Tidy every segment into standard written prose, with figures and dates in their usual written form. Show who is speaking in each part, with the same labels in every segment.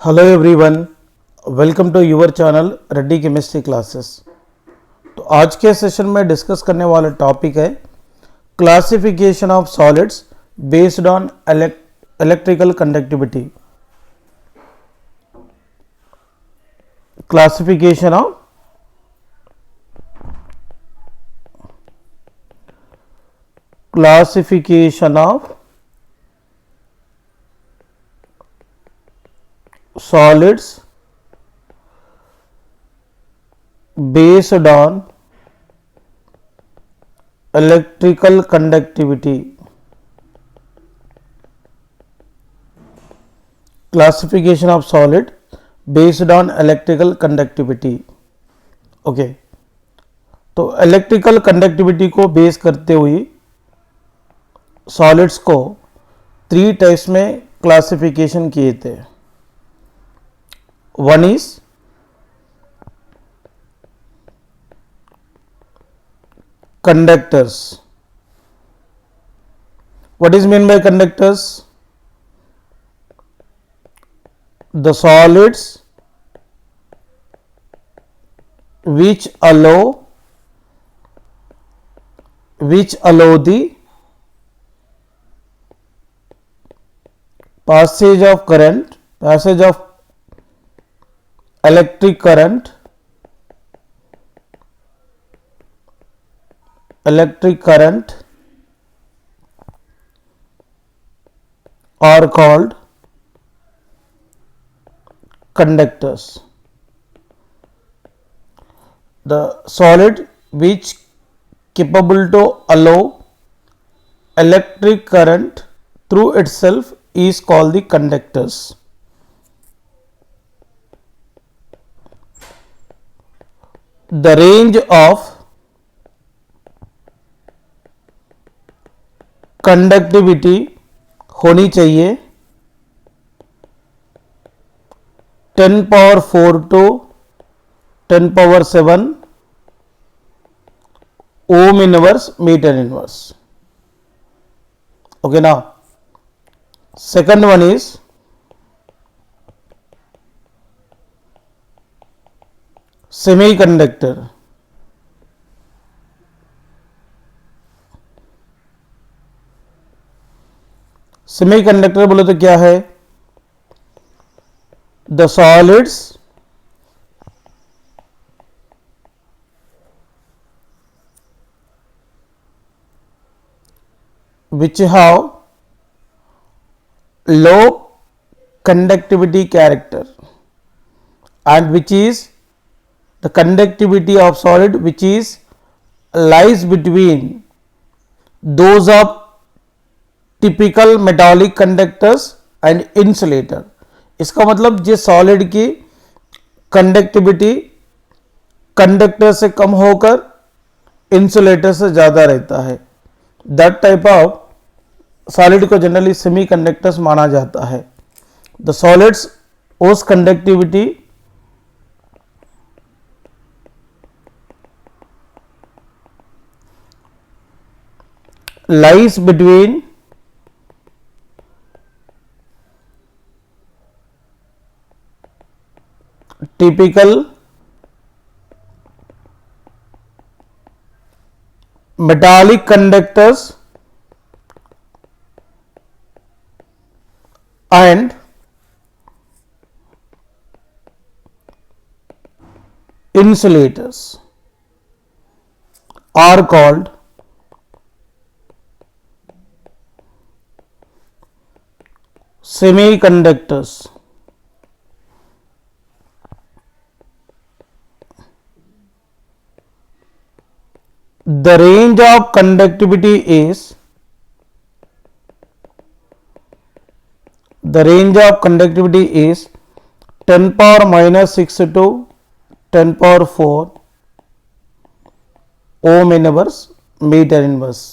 Speaker 1: Hello everyone, welcome to your channel Reddy chemistry classes. तो आज के सेशन में डिस्कस करने वाला टॉपिक है classification of solids based on electrical conductivity. Classification of solids based on electrical conductivity. Classification of solid based on electrical conductivity. Okay, तो electrical conductivity को base करते हुए सॉलिड्स को 3 टाइप्स में क्लासिफिकेशन किए थे। One is conductors. What is meant by conductors? The solids which allow the passage of electric current are called conductors. The solid which capable to allow electric current through itself is called the conductors. The range of conductivity होनी चाहिए 10 power 4 to 10 power 7 ohm inverse meter inverse. Okay, now second one is semiconductor. Semiconductor बोले तो क्या है? The solids which have low conductivity character and which is the conductivity of solid which is lies between those of typical metallic conductors and insulator. इसका मतलब जो solid की conductivity conductor से कम होकर इंसुलेटर से ज़्यादा रहता है, दैट टाइप ऑफ सॉलिड को जनरली सेमी कंडक्टर्स माना जाता है। द सॉलिड्स उस conductivity lies between typical metallic conductors and insulators are called semiconductors. The range of conductivity is 10 power minus 6 to 10 power 4 ohm inverse meter inverse।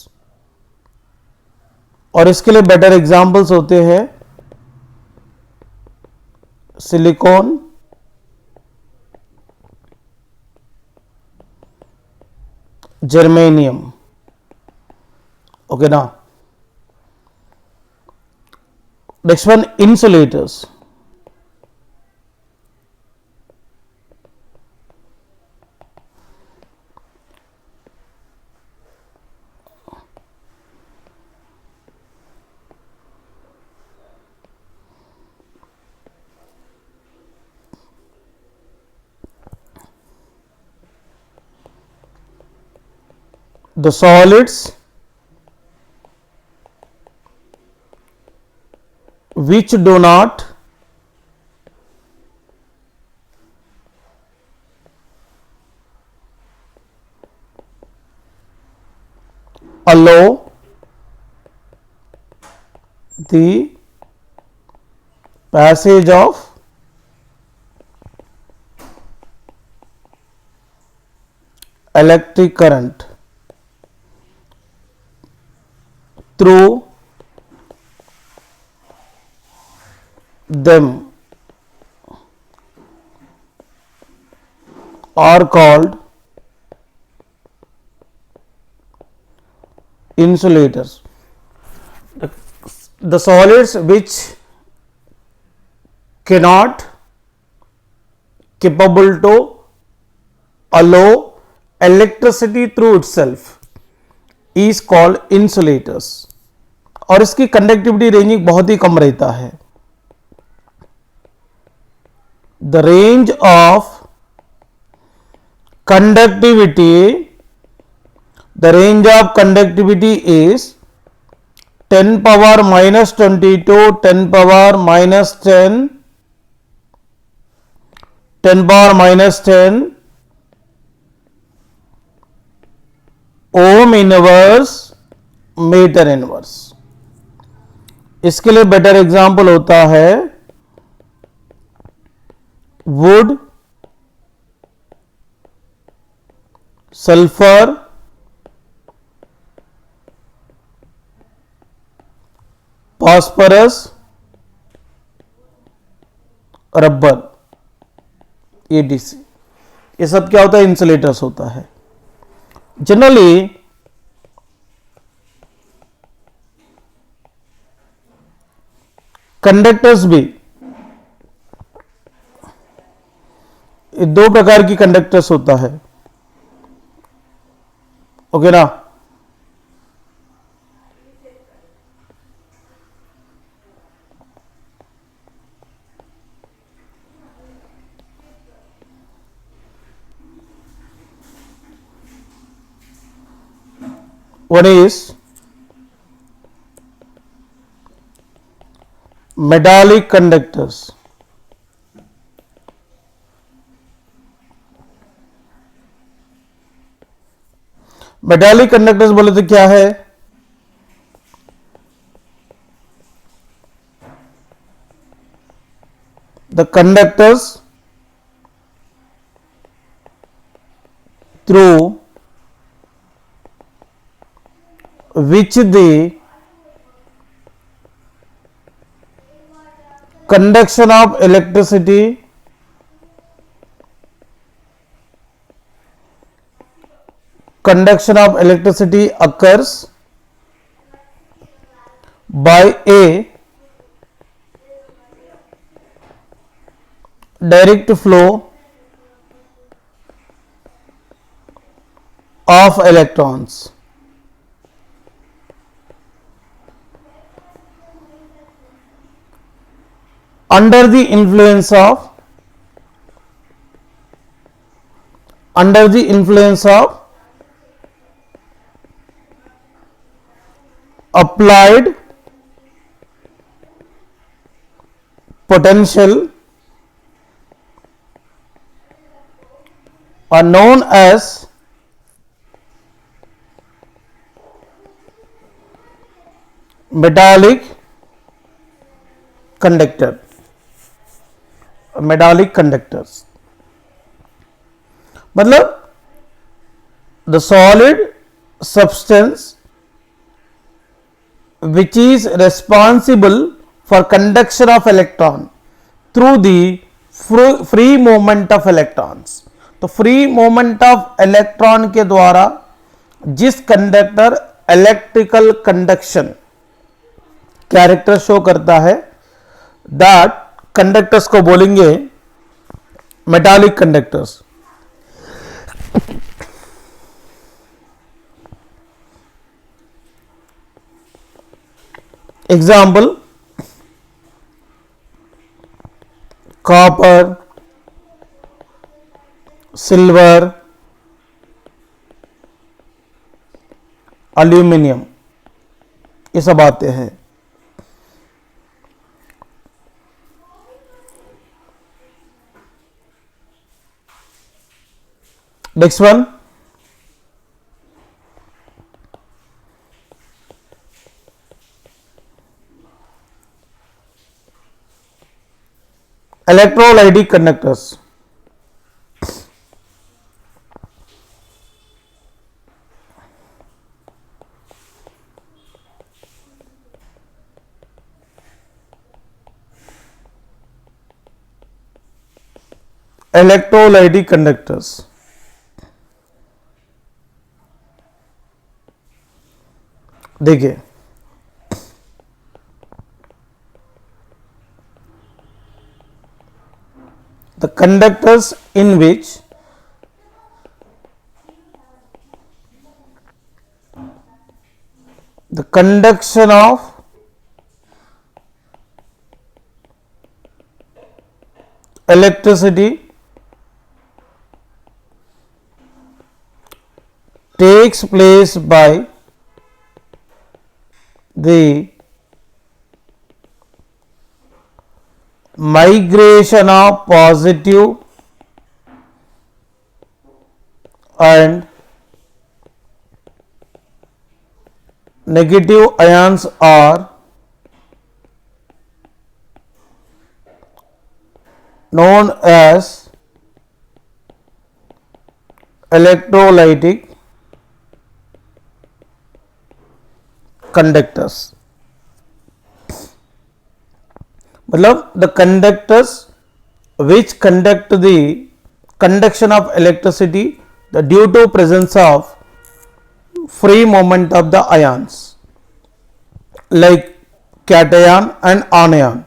Speaker 1: और इसके लिए better examples होते हैं silicon, germanium. Okay ना, Next one, insulators. the solids which do not allow the passage of electric current through them are called insulators. The solids which cannot capable to allow electricity through itself is called insulators. और इसकी conductivity ranging बहुत ही कम रहता है. The range of conductivity is 10 power minus 22, 10 power minus 10, 10 power minus 10 ohm inverse metre inverse. इसके लिए better example होता है wood, sulphur, phosphorus, rubber, एडीसी. ये सब क्या होता है? इंसुलेटर्स होता है. जनरली कंडक्टर्स भी दो प्रकार की कंडक्टर्स होता है. ओके ना? One is metallic conductors. Metallic conductors बोले तो क्या है? The conductors through which the conduction of electricity occurs by a direct flow of electrons. Under the influence of applied potential are known as metallic conductor. Metallic conductors मतलब the solid substance which is responsible for conduction of electron through the free movement of electrons. तो free moment of electron के द्वारा जिस conductor electrical conduction character show करता है, that conductors को बोलेंगे metallic conductors. Example copper, silver, aluminium, ये सब आते हैं। Next one, electrolytic conductors. Electrolytic conductors, देखिए the conductors in which the conduction of electricity takes place by the migration of positive and negative ions are known as electrolytic conductors. मतलब the conductors which conduct the conduction of electricity the due to presence of free movement of the ions like cation and anion.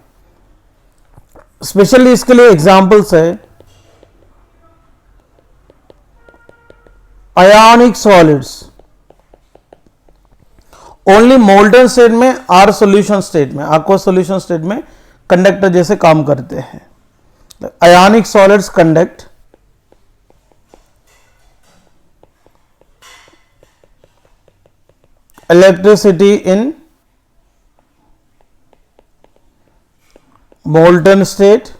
Speaker 1: Specially इसके लिए examples है ionic solids, only molten state में are solution state में, aqua solution state में conductor जैसे काम करते हैं. Ionic solids conduct electricity in molten state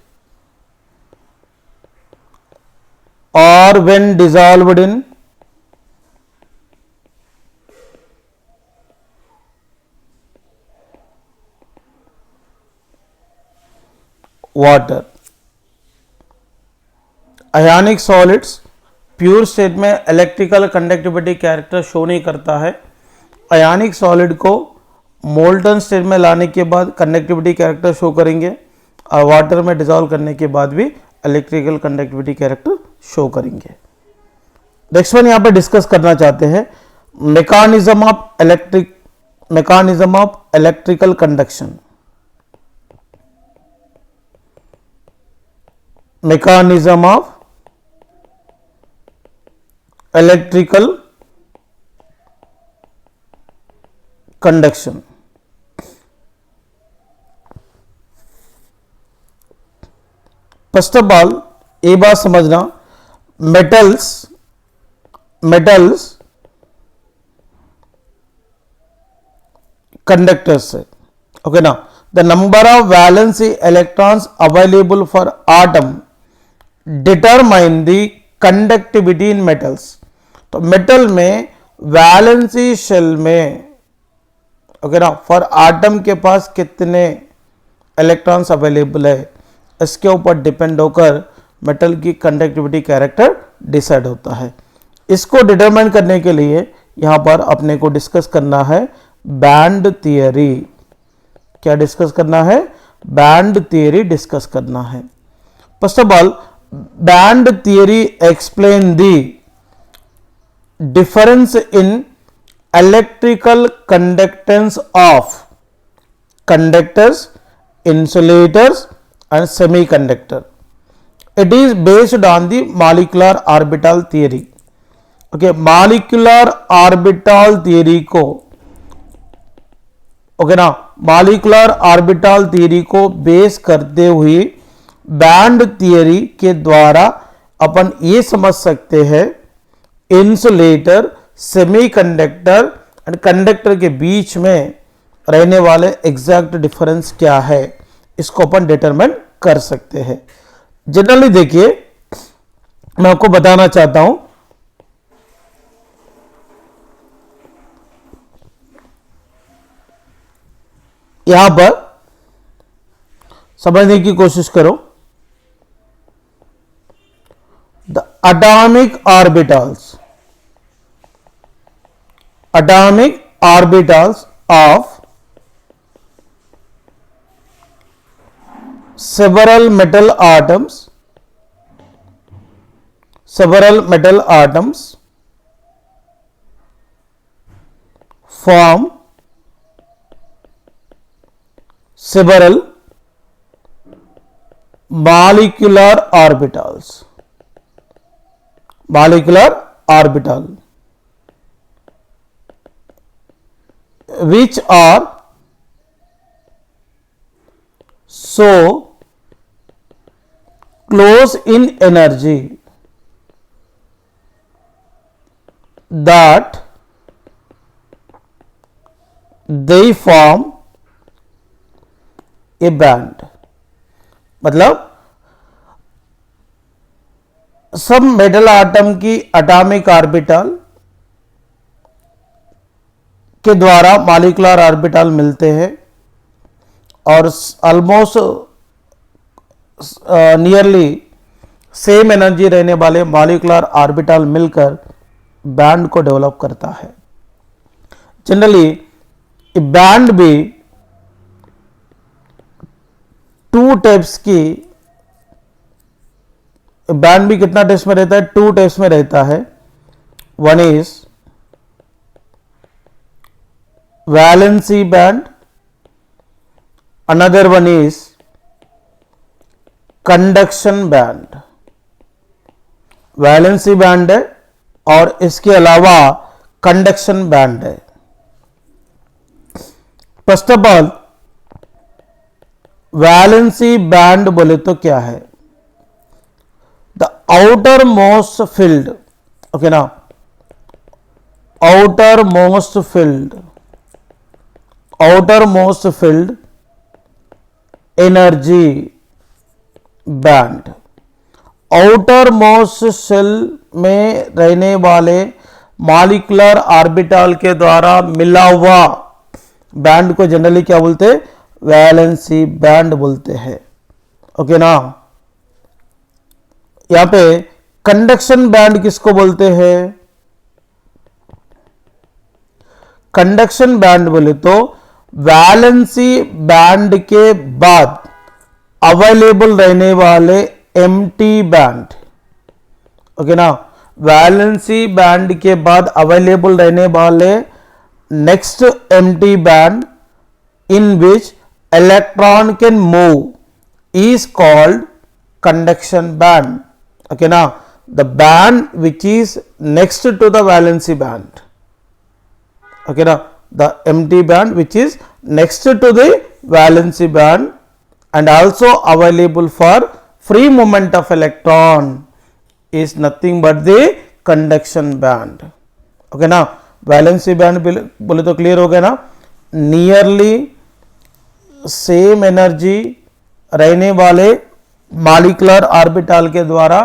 Speaker 1: or when dissolved in water. Ionic solids pure state में इलेक्ट्रिकल कंडक्टिविटी कैरेक्टर शो नहीं करता है. आयोनिक सॉलिड को मोल्टन स्टेट में लाने के बाद कंडक्टिविटी कैरेक्टर शो करेंगे और वाटर में डिसॉल्व करने के बाद भी इलेक्ट्रिकल कंडक्टिविटी कैरेक्टर शो करेंगे. नेक्स्ट वन यहां पे डिस्कस करना चाहते हैं mechanism of electrical conduction. Mechanism of electrical conduction. First of all ये बात समझना, मेटल्स कंडक्टर्स है. ओके ना. The number of valency electrons available for atom determine the conductivity in metals. तो मेटल में वैलेंसी शेल में ओके ना for atom के पास कितने इलेक्ट्रॉन्स अवेलेबल है इसके ऊपर डिपेंड होकर मेटल की कंडक्टिविटी कैरेक्टर डिसाइड होता है. इसको डिटरमाइन करने के लिए यहां पर अपने को डिस्कस करना है बैंड थियरी. क्या डिस्कस करना है? बैंड थियरी डिस्कस करना है. First of all band theory explain the difference in electrical conductance of conductors, insulators and semiconductor. It is based on the molecular orbital theory. Okay, molecular orbital theory को okay ना molecular orbital theory को base करते हुए band theory के द्वारा अपन ये समझ सकते हैं इंसुलेटर, सेमीकंडक्टर एंड कंडक्टर के बीच में रहने वाले एग्जैक्ट डिफरेंस क्या है, इसको अपन डिटरमाइन कर सकते हैं। जनरली देखिए, मैं आपको बताना चाहता हूं, यहां पर समझने की कोशिश करो। The atomic orbitals of several metal atoms form several molecular orbital which are so close in energy that they form a band। मतलब सब मेटल आटम की एटॉमिक ऑर्बिटल के द्वारा मॉलिक्यूलर ऑर्बिटल मिलते हैं और ऑलमोस्ट नियरली सेम एनर्जी रहने वाले मॉलिक्यूलर ऑर्बिटल मिलकर बैंड को डेवलप करता है। जनरली बैंड भी टू टाइप्स की, बैंड भी कितना टाइप्स में रहता है, टू टाइप्स में रहता है। One is valency band, another one is conduction band. Valency band है और इसके अलावा कंडक्शन बैंड है। First of all valency band बोले तो क्या है, the outermost field, okay ना, outermost field energy band. Outermost shell में रहने वाले मॉलिक्यूलर ऑर्बिटल के द्वारा मिला हुआ बैंड को जनरली क्या बोलते हैं, वैलेंसी बैंड बोलते हैं। ओके ना। यहां पे कंडक्शन बैंड किसको बोलते हैं, कंडक्शन बैंड बोले तो वैलेंसी बैंड के बाद अवेलेबल रहने वाले एम्प्टी बैंड। ओके ना, वैलेंसी बैंड के बाद अवेलेबल रहने वाले next empty band in which electron can move is called conduction band। okay now, the band which is next to the valency band, okay now, the empty band which is next to the valency band and also available for free movement of electron is nothing but the conduction band। okay now, valency band बोले तो clear हो गया ना, nearly same energy रहने वाले molecular orbital के द्वारा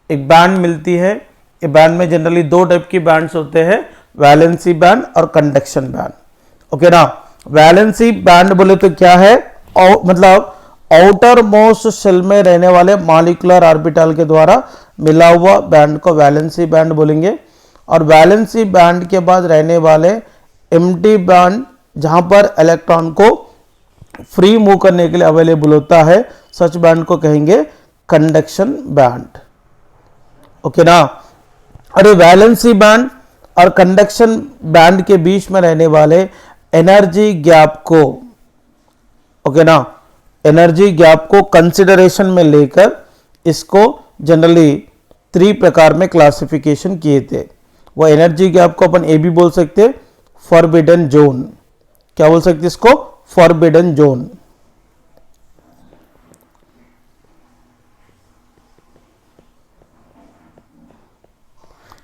Speaker 1: एक बैंड मिलती है। ये बैंड में जनरली दो टाइप की बैंड्स होते हैं, वैलेंसी बैंड और कंडक्शन बैंड। ओके ना, वैलेंसी बैंड बोले तो क्या है, मतलब आउटर मोस्ट सेल में रहने वाले मॉलिक्यूलर ऑर्बिटल के द्वारा मिला हुआ बैंड को वैलेंसी बैंड बोलेंगे। और वैलेंसी बैंड के बाद रहने वाले एम्प्टी बैंड जहां पर इलेक्ट्रॉन को फ्री मूव करने के लिए अवेलेबल होता है, सच बैंड को कहेंगे कंडक्शन बैंड। ओके ना। और ये वैलेंसी बैंड और कंडक्शन बैंड के बीच में रहने वाले एनर्जी गैप को, ओके ना, एनर्जी गैप को कंसिडरेशन में लेकर इसको जनरली 3 प्रकार में क्लासिफिकेशन किए थे। वो एनर्जी गैप को अपन ए भी बोल सकते, फॉरबिडन जोन, क्या बोल सकते इसको, फॉरबिडन जोन।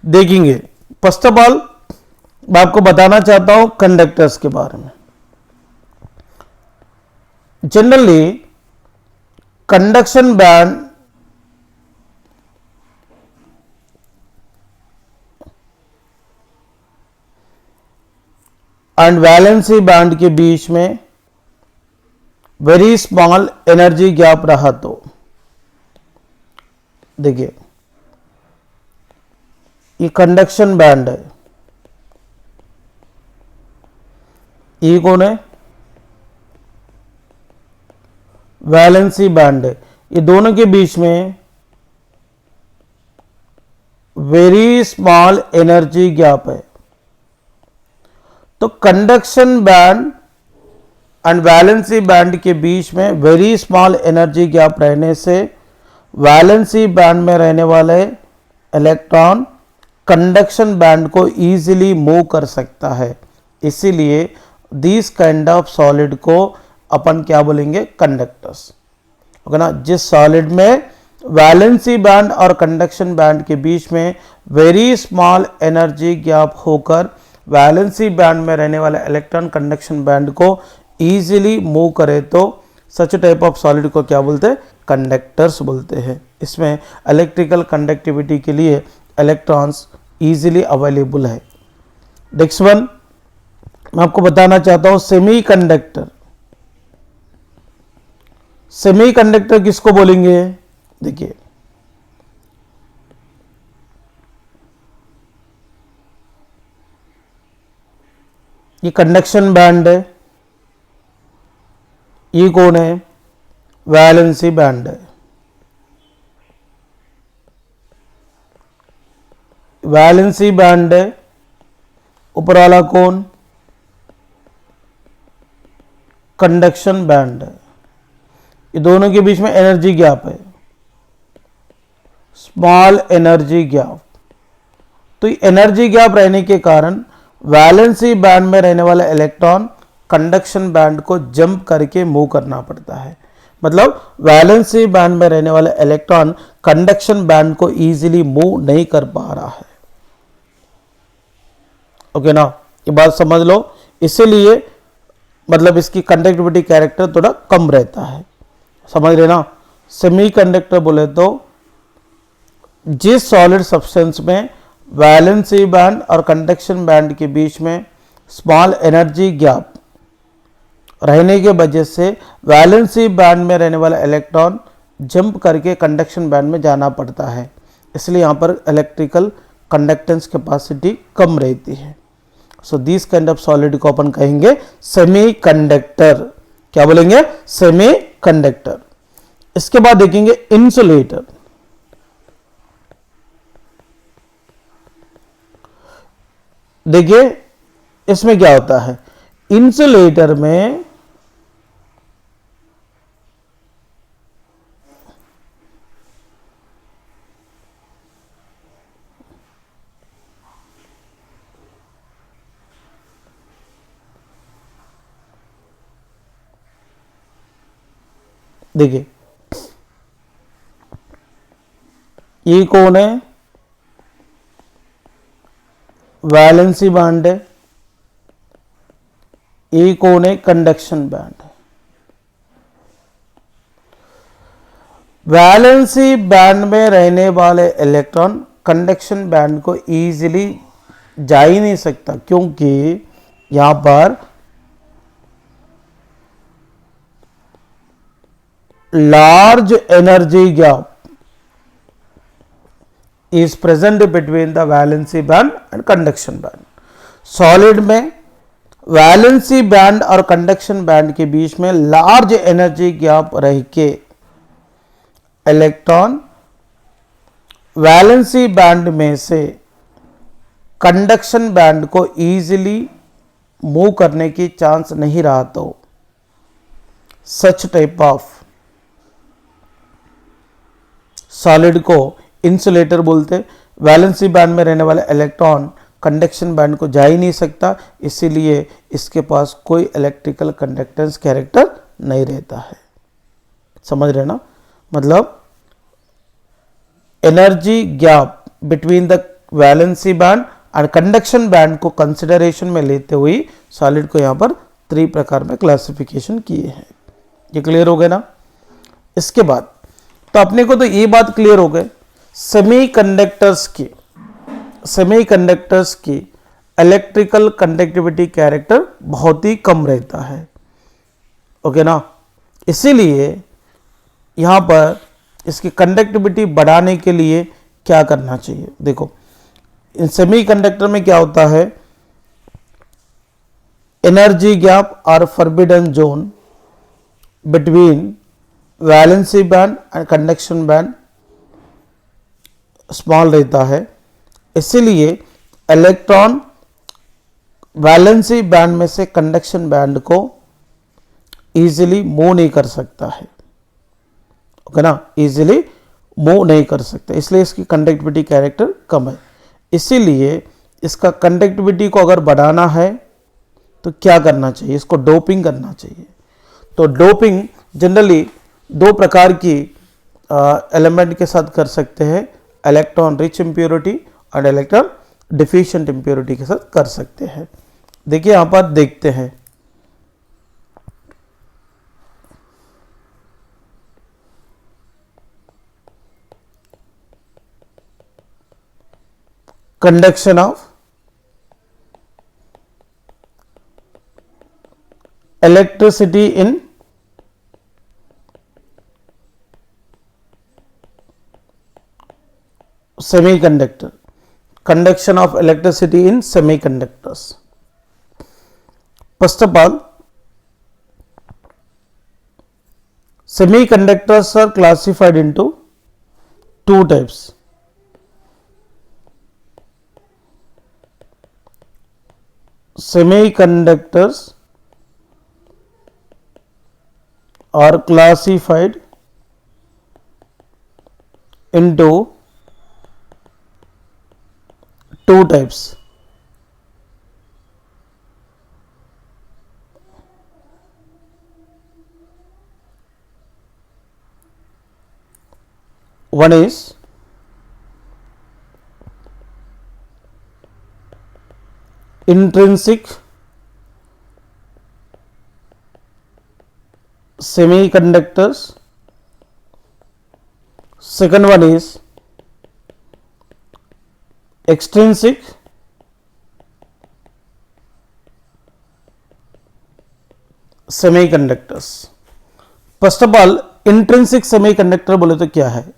Speaker 1: देखेंगे फर्स्ट ऑफ ऑल मैं आपको बताना चाहता हूं कंडक्टर्स के बारे में। Generally conduction band and valency band के बीच में वेरी स्मॉल एनर्जी गैप रहा तो देखिए ये कंडक्शन बैंड है, ये कौन है, वैलेंसी बैंड है। ये दोनों के बीच में वेरी स्मॉल एनर्जी गैप है। तो conduction band and valency band के बीच में वेरी स्मॉल एनर्जी गैप रहने से वैलेंसी बैंड में रहने वाले इलेक्ट्रॉन कंडक्शन बैंड को इजीली मूव कर सकता है। इसीलिए दिस काइंड ऑफ सॉलिड को अपन क्या बोलेंगे, कंडक्टर्स। ओके ना। जिस सॉलिड में वैलेंसी बैंड और कंडक्शन बैंड के बीच में वेरी स्मॉल एनर्जी गैप होकर वैलेंसी बैंड में रहने वाले इलेक्ट्रॉन कंडक्शन बैंड को इजीली मूव करे तो सच टाइप ऑफ सॉलिड को क्या बोलते हैं, कंडक्टर्स बोलते हैं। इसमें इलेक्ट्रिकल कंडक्टिविटी के लिए इलेक्ट्रॉन्स इजीली अवेलेबल है। नेक्स्ट वन मैं आपको बताना चाहता हूं सेमी कंडक्टर। सेमी कंडक्टर किसको बोलेंगे, देखिए ये कंडक्शन बैंड है, ये कौन है, वैलेंसी बैंड है। वैलेंसी बैंड है, ऊपर वाला कौन, कंडक्शन बैंड है। ये दोनों के बीच में एनर्जी गैप है, स्मॉल एनर्जी गैप। तो ये एनर्जी गैप रहने के कारण वैलेंसी बैंड में रहने वाला इलेक्ट्रॉन कंडक्शन बैंड को जंप करके मूव करना पड़ता है। मतलब वैलेंसी बैंड में रहने वाला इलेक्ट्रॉन कंडक्शन बैंड को इजीली मूव नहीं कर पा रहा है। ओके ना, ये बात समझ लो। इसीलिए मतलब इसकी कंडक्टिविटी कैरेक्टर थोड़ा कम रहता है, समझ रहे ना। सेमी कंडक्टर बोले तो जिस सॉलिड सब्सटेंस में वैलेंसी बैंड और कंडक्शन बैंड के बीच में स्मॉल एनर्जी गैप रहने के वजह से वैलेंसी बैंड में रहने वाला इलेक्ट्रॉन जंप करके कंडक्शन बैंड में जाना पड़ता है, इसलिए यहाँ पर इलेक्ट्रिकल कंडक्टेंस कैपेसिटी कम रहती है। So this kind of solid को अपन कहेंगे सेमी कंडक्टर। क्या बोलेंगे, सेमी कंडक्टर। इसके बाद देखेंगे इंसुलेटर। देखिए इसमें क्या होता है, इंसुलेटर में देखिए ये कौन है, वैलेंसी बैंड है, ये कौन है, कंडक्शन बैंड है। वैलेंसी बैंड में रहने वाले इलेक्ट्रॉन कंडक्शन बैंड को इजीली जा ही नहीं सकता, क्योंकि यहां पर large energy gap is present between the valency band and conduction band. Solid में वैलेंसी बैंड और कंडक्शन बैंड के बीच में लार्ज एनर्जी गैप रह के इलेक्ट्रॉन वैलेंसी बैंड में से कंडक्शन बैंड को इजीली मूव करने की चांस नहीं रहा, तो सच टाइप ऑफ सॉलिड को इंसुलेटर बोलते। वैलेंसी बैंड में रहने वाला इलेक्ट्रॉन कंडक्शन बैंड को जा ही नहीं सकता, इसीलिए इसके पास कोई इलेक्ट्रिकल कंडक्टेंस कैरेक्टर नहीं रहता है। समझ रहे ना, मतलब energy gap between the valency band and conduction band को कंसिडरेशन में लेते हुए सॉलिड को यहाँ पर 3 प्रकार में क्लासिफिकेशन किए हैं। ये क्लियर हो गया ना। इसके बाद तो अपने को तो ये बात क्लियर हो गए सेमीकंडक्टर्स की इलेक्ट्रिकल कंडक्टिविटी कैरेक्टर बहुत ही कम रहता है, ओके ना। इसीलिए यहाँ पर इसकी कंडक्टिविटी बढ़ाने के लिए क्या करना चाहिए, देखो इन सेमीकंडक्टर में क्या होता है, एनर्जी गैप और forbidden zone between valency band and conduction band small रहता है। इसीलिए इलेक्ट्रॉन वैलेंसी बैंड में से कंडक्शन बैंड को इजीली मूव नहीं कर सकता है, ओके ना, इजीली मूव नहीं कर सकता, इसलिए इसकी कंडक्टिविटी कैरेक्टर कम है। इसीलिए इसका कंडक्टिविटी को अगर बढ़ाना है तो क्या करना चाहिए, इसको डोपिंग करना चाहिए। तो डोपिंग जनरली 2 प्रकार की एलिमेंट के साथ कर सकते हैं, इलेक्ट्रॉन रिच इम्प्योरिटी और इलेक्ट्रॉन डिफिशिएंट इम्प्योरिटी के साथ कर सकते हैं। देखिए यहां पर देखते हैं, conduction of electricity in semiconductor, conduction of electricity in semiconductors. First of all, semiconductors are classified into 2 types. Semiconductors are classified into 2 types. One is intrinsic semiconductors, second one is extrinsic semiconductors. First of all intrinsic semiconductor बोले तो क्या है,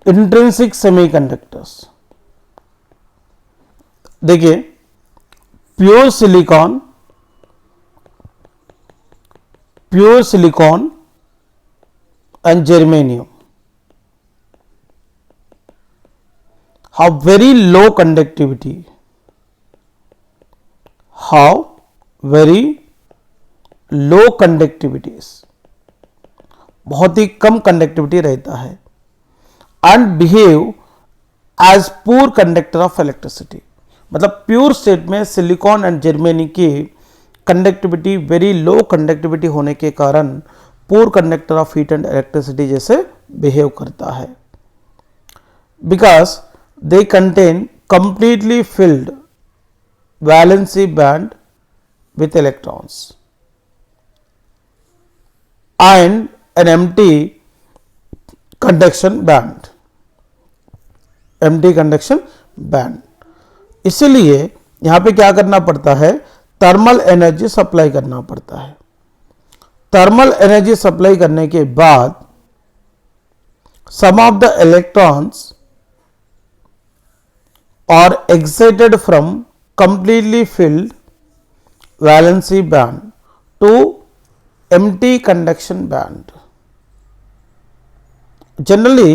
Speaker 1: intrinsic semiconductors, देखिए pure silicon and germanium have very low conductivity, बहुत ही कम conductivity रहता है, and behave as poor conductor of electricity. मतलब pure state में सिलिकॉन एंड जर्मेनी की कंडक्टिविटी वेरी लो कंडक्टिविटी होने के कारण poor conductor of heat and electricity जैसे बिहेव करता है, because they contain completely filled valency band with electrons and an empty conduction band, इसलिए यहां पे क्या करना पड़ता है, थर्मल एनर्जी सप्लाई करना पड़ता है। थर्मल एनर्जी सप्लाई करने के बाद some of the electrons are excited from completely filled valency band to empty conduction band. Generally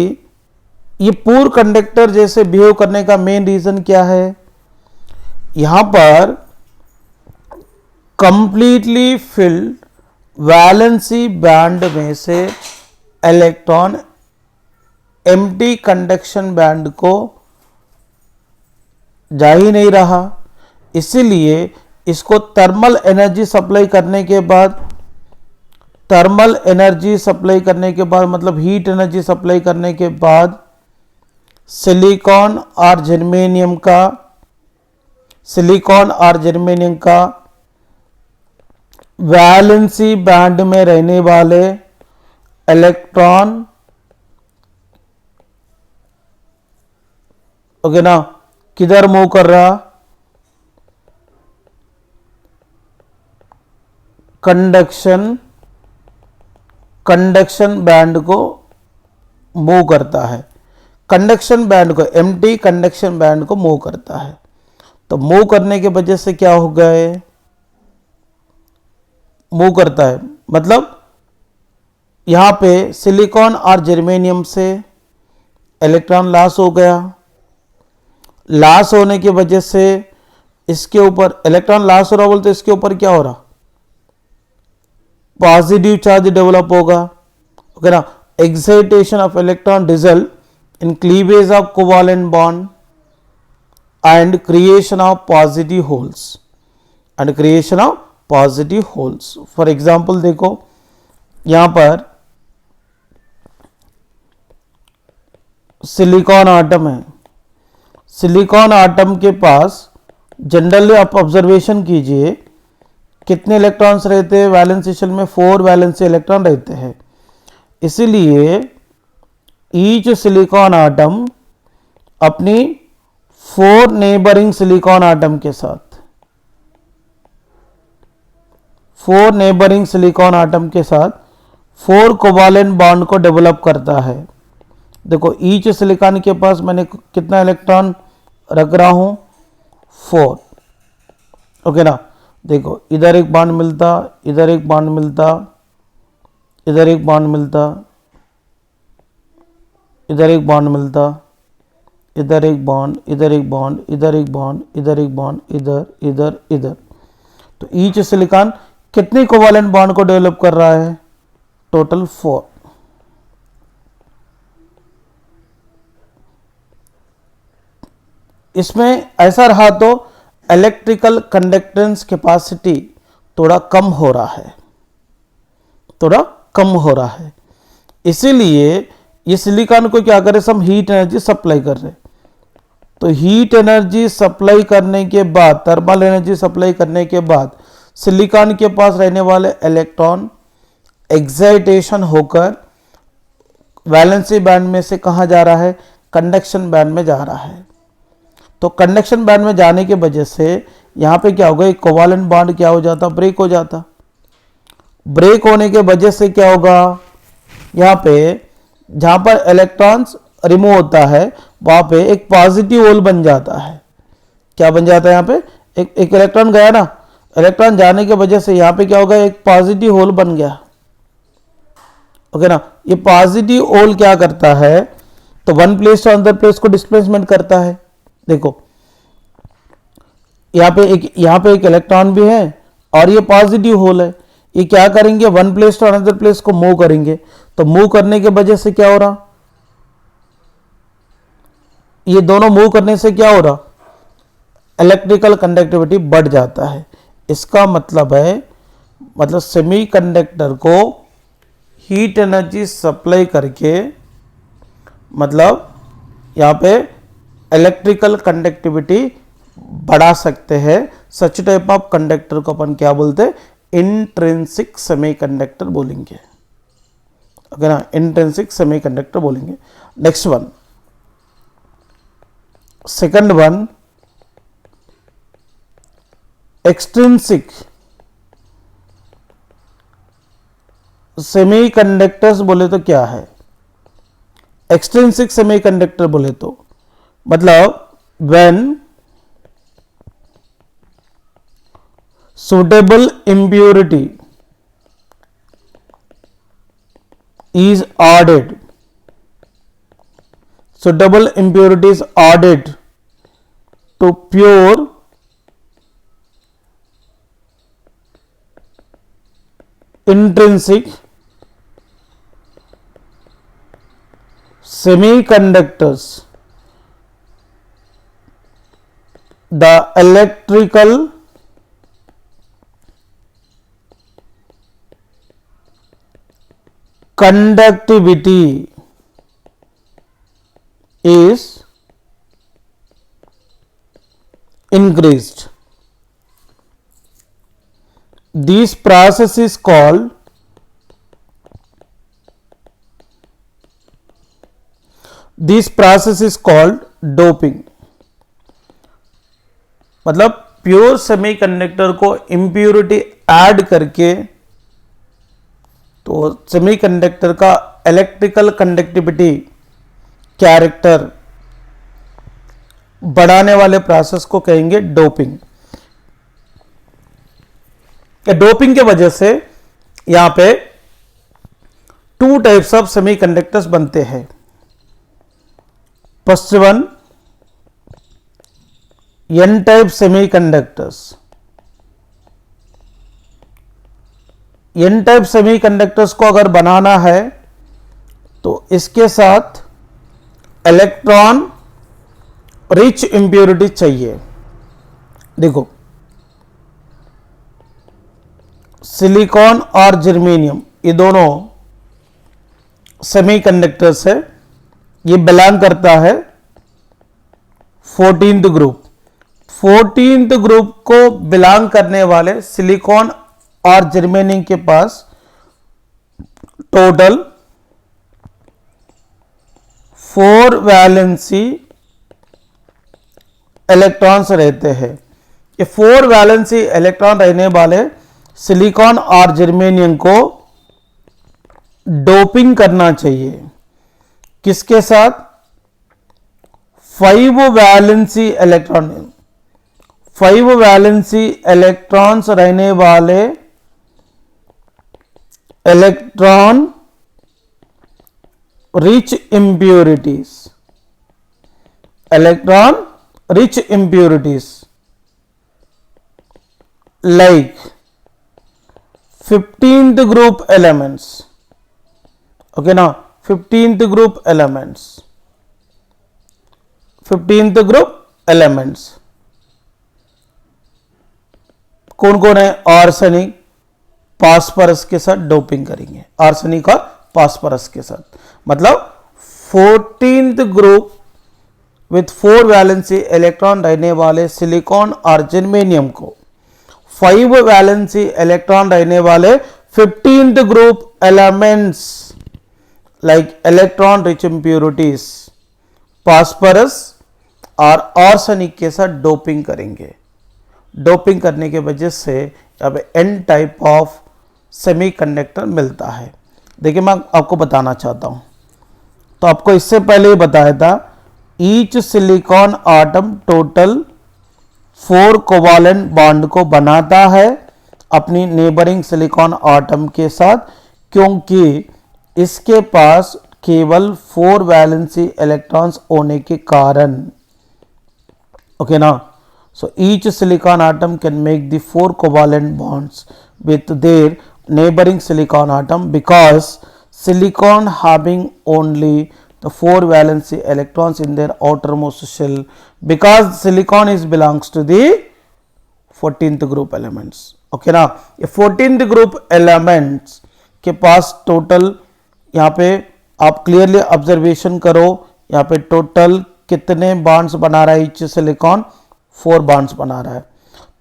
Speaker 1: ये पूर कंडक्टर जैसे बिहेव करने का मेन रीजन क्या है, यहां पर कंप्लीटली फिल्ड वैलेंसी बैंड में से इलेक्ट्रॉन एम्प्टी कंडक्शन बैंड को जा ही नहीं रहा, इसीलिए इसको थर्मल एनर्जी सप्लाई करने के बाद थर्मल एनर्जी सप्लाई करने के बाद, मतलब हीट एनर्जी सप्लाई करने के बाद सिलिकॉन और जर्मेनियम का वैलेंसी बैंड में रहने वाले इलेक्ट्रॉन, ओके ना, किधर मूव कर रहा, कंडक्शन बैंड को मूव करता है। कंडक्शन बैंड को, एम्प्टी कंडक्शन बैंड को मूव करता है। तो मूव करने के वजह से क्या हो गए, मूव करता है मतलब यहां पे सिलिकॉन और जर्मेनियम से इलेक्ट्रॉन लॉस हो गया। लॉस होने की वजह से इसके ऊपर इलेक्ट्रॉन लॉस हो रहा, बोलते इसके ऊपर क्या हो रहा, पॉजिटिव चार्ज डेवलप होगा, ओके ना। Excitation of electron result in cleavage of covalent bond and creation of positive holes, for example देखो यहां पर सिलिकॉन आटम है। सिलिकॉन आटम के पास जनरली आप ऑब्जर्वेशन कीजिए कितने इलेक्ट्रॉन्स रहते हैं, वैलेंस शेल में 4 वैलेंसी इलेक्ट्रॉन रहते हैं। इसलिए ईच सिलिकॉन आटम अपनी 4 नेबरिंग सिलिकॉन आटम के साथ 4 कोवालेंट बॉन्ड को डेवलप करता है। देखो ईच सिलिकॉन के पास मैंने कितना इलेक्ट्रॉन रख रहा हूं, 4, ओके ना। देखो इधर एक बॉन्ड मिलता, इधर एक बॉन्ड मिलता, इधर एक बॉन्ड मिलता, इधर एक बॉन्ड मिलता, इधर एक बॉन्ड, इधर एक बॉन्ड, इधर एक बॉन्ड, इधर एक बॉन्ड, इधर इधर इधर। तो ईच सिलिकॉन कितने कोवालेंट बॉन्ड को डेवलप कर रहा है, टोटल 4। इसमें ऐसा रहा तो इलेक्ट्रिकल कंडक्टेंस कैपेसिटी थोड़ा कम हो रहा है, इसीलिए ये सिलिकॉन को क्या करें, हम हीट एनर्जी सप्लाई कर रहे हैं। तो हीट एनर्जी सप्लाई करने के बाद, थर्मल एनर्जी सप्लाई करने के बाद सिलिकॉन के पास रहने वाले इलेक्ट्रॉन एक्साइटेशन होकर वैलेंसी बैंड में से कहां जा रहा है, कंडक्शन बैंड में जा रहा है। तो कंडक्शन बैंड में जाने की वजह से यहां पे क्या होगा, एक कोवालेंट बॉन्ड क्या हो जाता, ब्रेक हो जाता। ब्रेक होने के वजह से क्या होगा, यहां पे जहां पर इलेक्ट्रॉन्स रिमूव होता है वहां पे एक पॉजिटिव होल बन जाता है। क्या बन जाता है, यहां पे एक इलेक्ट्रॉन गया ना, इलेक्ट्रॉन जाने की वजह से यहां पे क्या होगा, एक पॉजिटिव होल बन गया, ओके ना। ये पॉजिटिव होल क्या करता है, तो वन प्लेस से अदर प्लेस को डिस्प्लेसमेंट करता है। देखो यहां पे एक इलेक्ट्रॉन भी है और ये पॉजिटिव होल है, ये क्या करेंगे, one place to another place को मूव करेंगे। तो मूव करने की वजह से क्या हो रहा, ये दोनों मूव करने से क्या हो रहा, इलेक्ट्रिकल कंडक्टिविटी बढ़ जाता है। इसका मतलब है, मतलब सेमीकंडक्टर को हीट एनर्जी सप्लाई करके, मतलब यहां पे इलेक्ट्रिकल कंडक्टिविटी बढ़ा सकते हैं। सच टाइप ऑफ कंडक्टर को अपन क्या बोलते हैं, इंट्रिंसिक सेमीकंडक्टर बोलेंगे, ओके ना, इंट्रिंसिक सेमीकंडक्टर बोलेंगे। Next one, second one, extrinsic semiconductors बोले तो क्या है, एक्सट्रिंसिक सेमीकंडक्टर बोले तो मतलब when suitable impurity is added, suitable impurity is added to pure intrinsic semiconductors, the electrical conductivity is increased. This process is called doping. मतलब pure semiconductor को impurity add करके तो सेमीकंडक्टर का इलेक्ट्रिकल कंडक्टिविटी कैरेक्टर बढ़ाने वाले process को कहेंगे doping. Doping के वजह से यहां पे 2 टाइप्स ऑफ सेमीकंडक्टर्स बनते हैं. First one, N type semiconductors. N type semiconductors को अगर बनाना है तो इसके साथ इलेक्ट्रॉन रिच इंप्योरिटी चाहिए. देखो, सिलिकॉन और जर्मेनियम ये दोनों सेमीकंडक्टर्स है. ये बिलोंग करता है 14th ग्रुप. 14th ग्रुप को बिलोंग करने वाले सिलिकॉन और जर्मेनियम के पास टोटल 4 वैलेंसी इलेक्ट्रॉन्स रहते हैं. ये 4 वैलेंसी इलेक्ट्रॉन रहने वाले सिलिकॉन और जर्मेनियम को डोपिंग करना चाहिए. किसके साथ? 5 वैलेंसी इलेक्ट्रॉन. 5 वैलेंसी इलेक्ट्रॉन्स रहने वाले electron rich impurities. Electron rich impurities like 15th group elements. Okay ना, 15th group elements. 15th group elements कौन कौन है? आर्सेनिक, फास्फोरस के साथ डोपिंग करेंगे. आर्सेनिक और फास्फोरस के साथ. मतलब 14th group with 4 valency electron रहने वाले सिलिकॉन और जर्मेनियम को 5 वैलेंसी इलेक्ट्रॉन रहने वाले 15th group elements like electron rich impurities phosphorus और आर्सेनिक के साथ डोपिंग करेंगे. डोपिंग करने के वजह से अब एन टाइप ऑफ सेमीकंडक्टर मिलता है. देखिए, मैं आपको बताना चाहता हूं. तो आपको इससे पहले ही बताया था, each silicon atom total 4 covalent bond को बनाता है अपनी नेबरिंग सिलिकॉन आटम के साथ, क्योंकि इसके पास केवल 4 वैलेंसी इलेक्ट्रॉन्स होने के कारण. ओके ना. So each silicon atom can make the 4 covalent bonds with their neighbouring silicon atom because silicon having only the 4 valency electrons in their outermost shell, because silicon is belongs to the 14th group elements. okay ना. ये 14th group elements के पास total, यहाँ पे आप clearly observation करो, यहाँ पे total कितने बॉन्ड्स बना रहा है ईच सिलिकॉन? 4 बॉन्ड्स बना रहा है.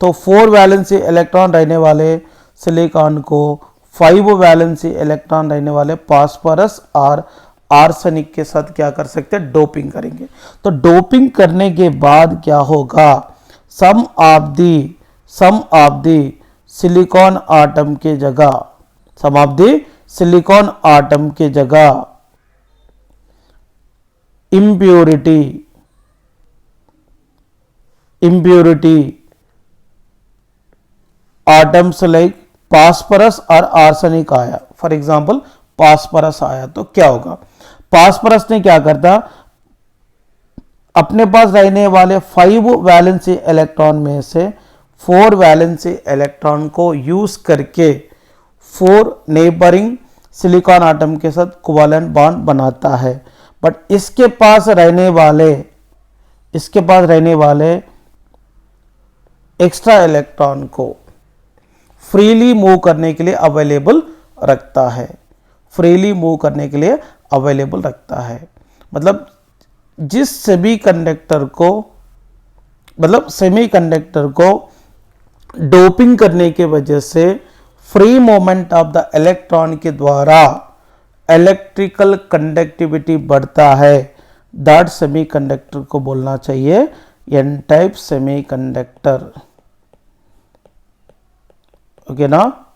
Speaker 1: तो 4 वैलेंसी इलेक्ट्रॉन रहने वाले सिलिकॉन को 5 वैलेंसी इलेक्ट्रॉन रहने वाले फास्फोरस और आर्सेनिक के साथ क्या कर सकते हैं? डोपिंग करेंगे. तो डोपिंग करने के बाद क्या होगा? सम ऑफ द सिलिकॉन आटम के जगह, सम ऑफ द सिलिकॉन आटम के जगह impurity atoms like फास्फोरस और आर्सेनिक आया. फॉर एग्जाम्पल फास्फोरस आया तो क्या होगा? फास्फोरस ने क्या करता? अपने पास रहने वाले 5 वैलेंसी इलेक्ट्रॉन में से 4 वैलेंसी इलेक्ट्रॉन को यूज करके 4 नेबरिंग सिलिकॉन आटम के साथ कोवेलेंट बॉन्ड बनाता है. बट इसके पास रहने वाले एक्स्ट्रा इलेक्ट्रॉन को फ्रीली मूव करने के लिए अवेलेबल रखता है. फ्रीली मूव करने के लिए अवेलेबल रखता है। मतलब जिस सेमीकंडक्टर को डोपिंग करने के वजह से free moment of the electron के द्वारा इलेक्ट्रिकल कंडक्टिविटी बढ़ता है, दैट सेमीकंडक्टर को बोलना चाहिए एन टाइप सेमीकंडक्टर। ओके ना,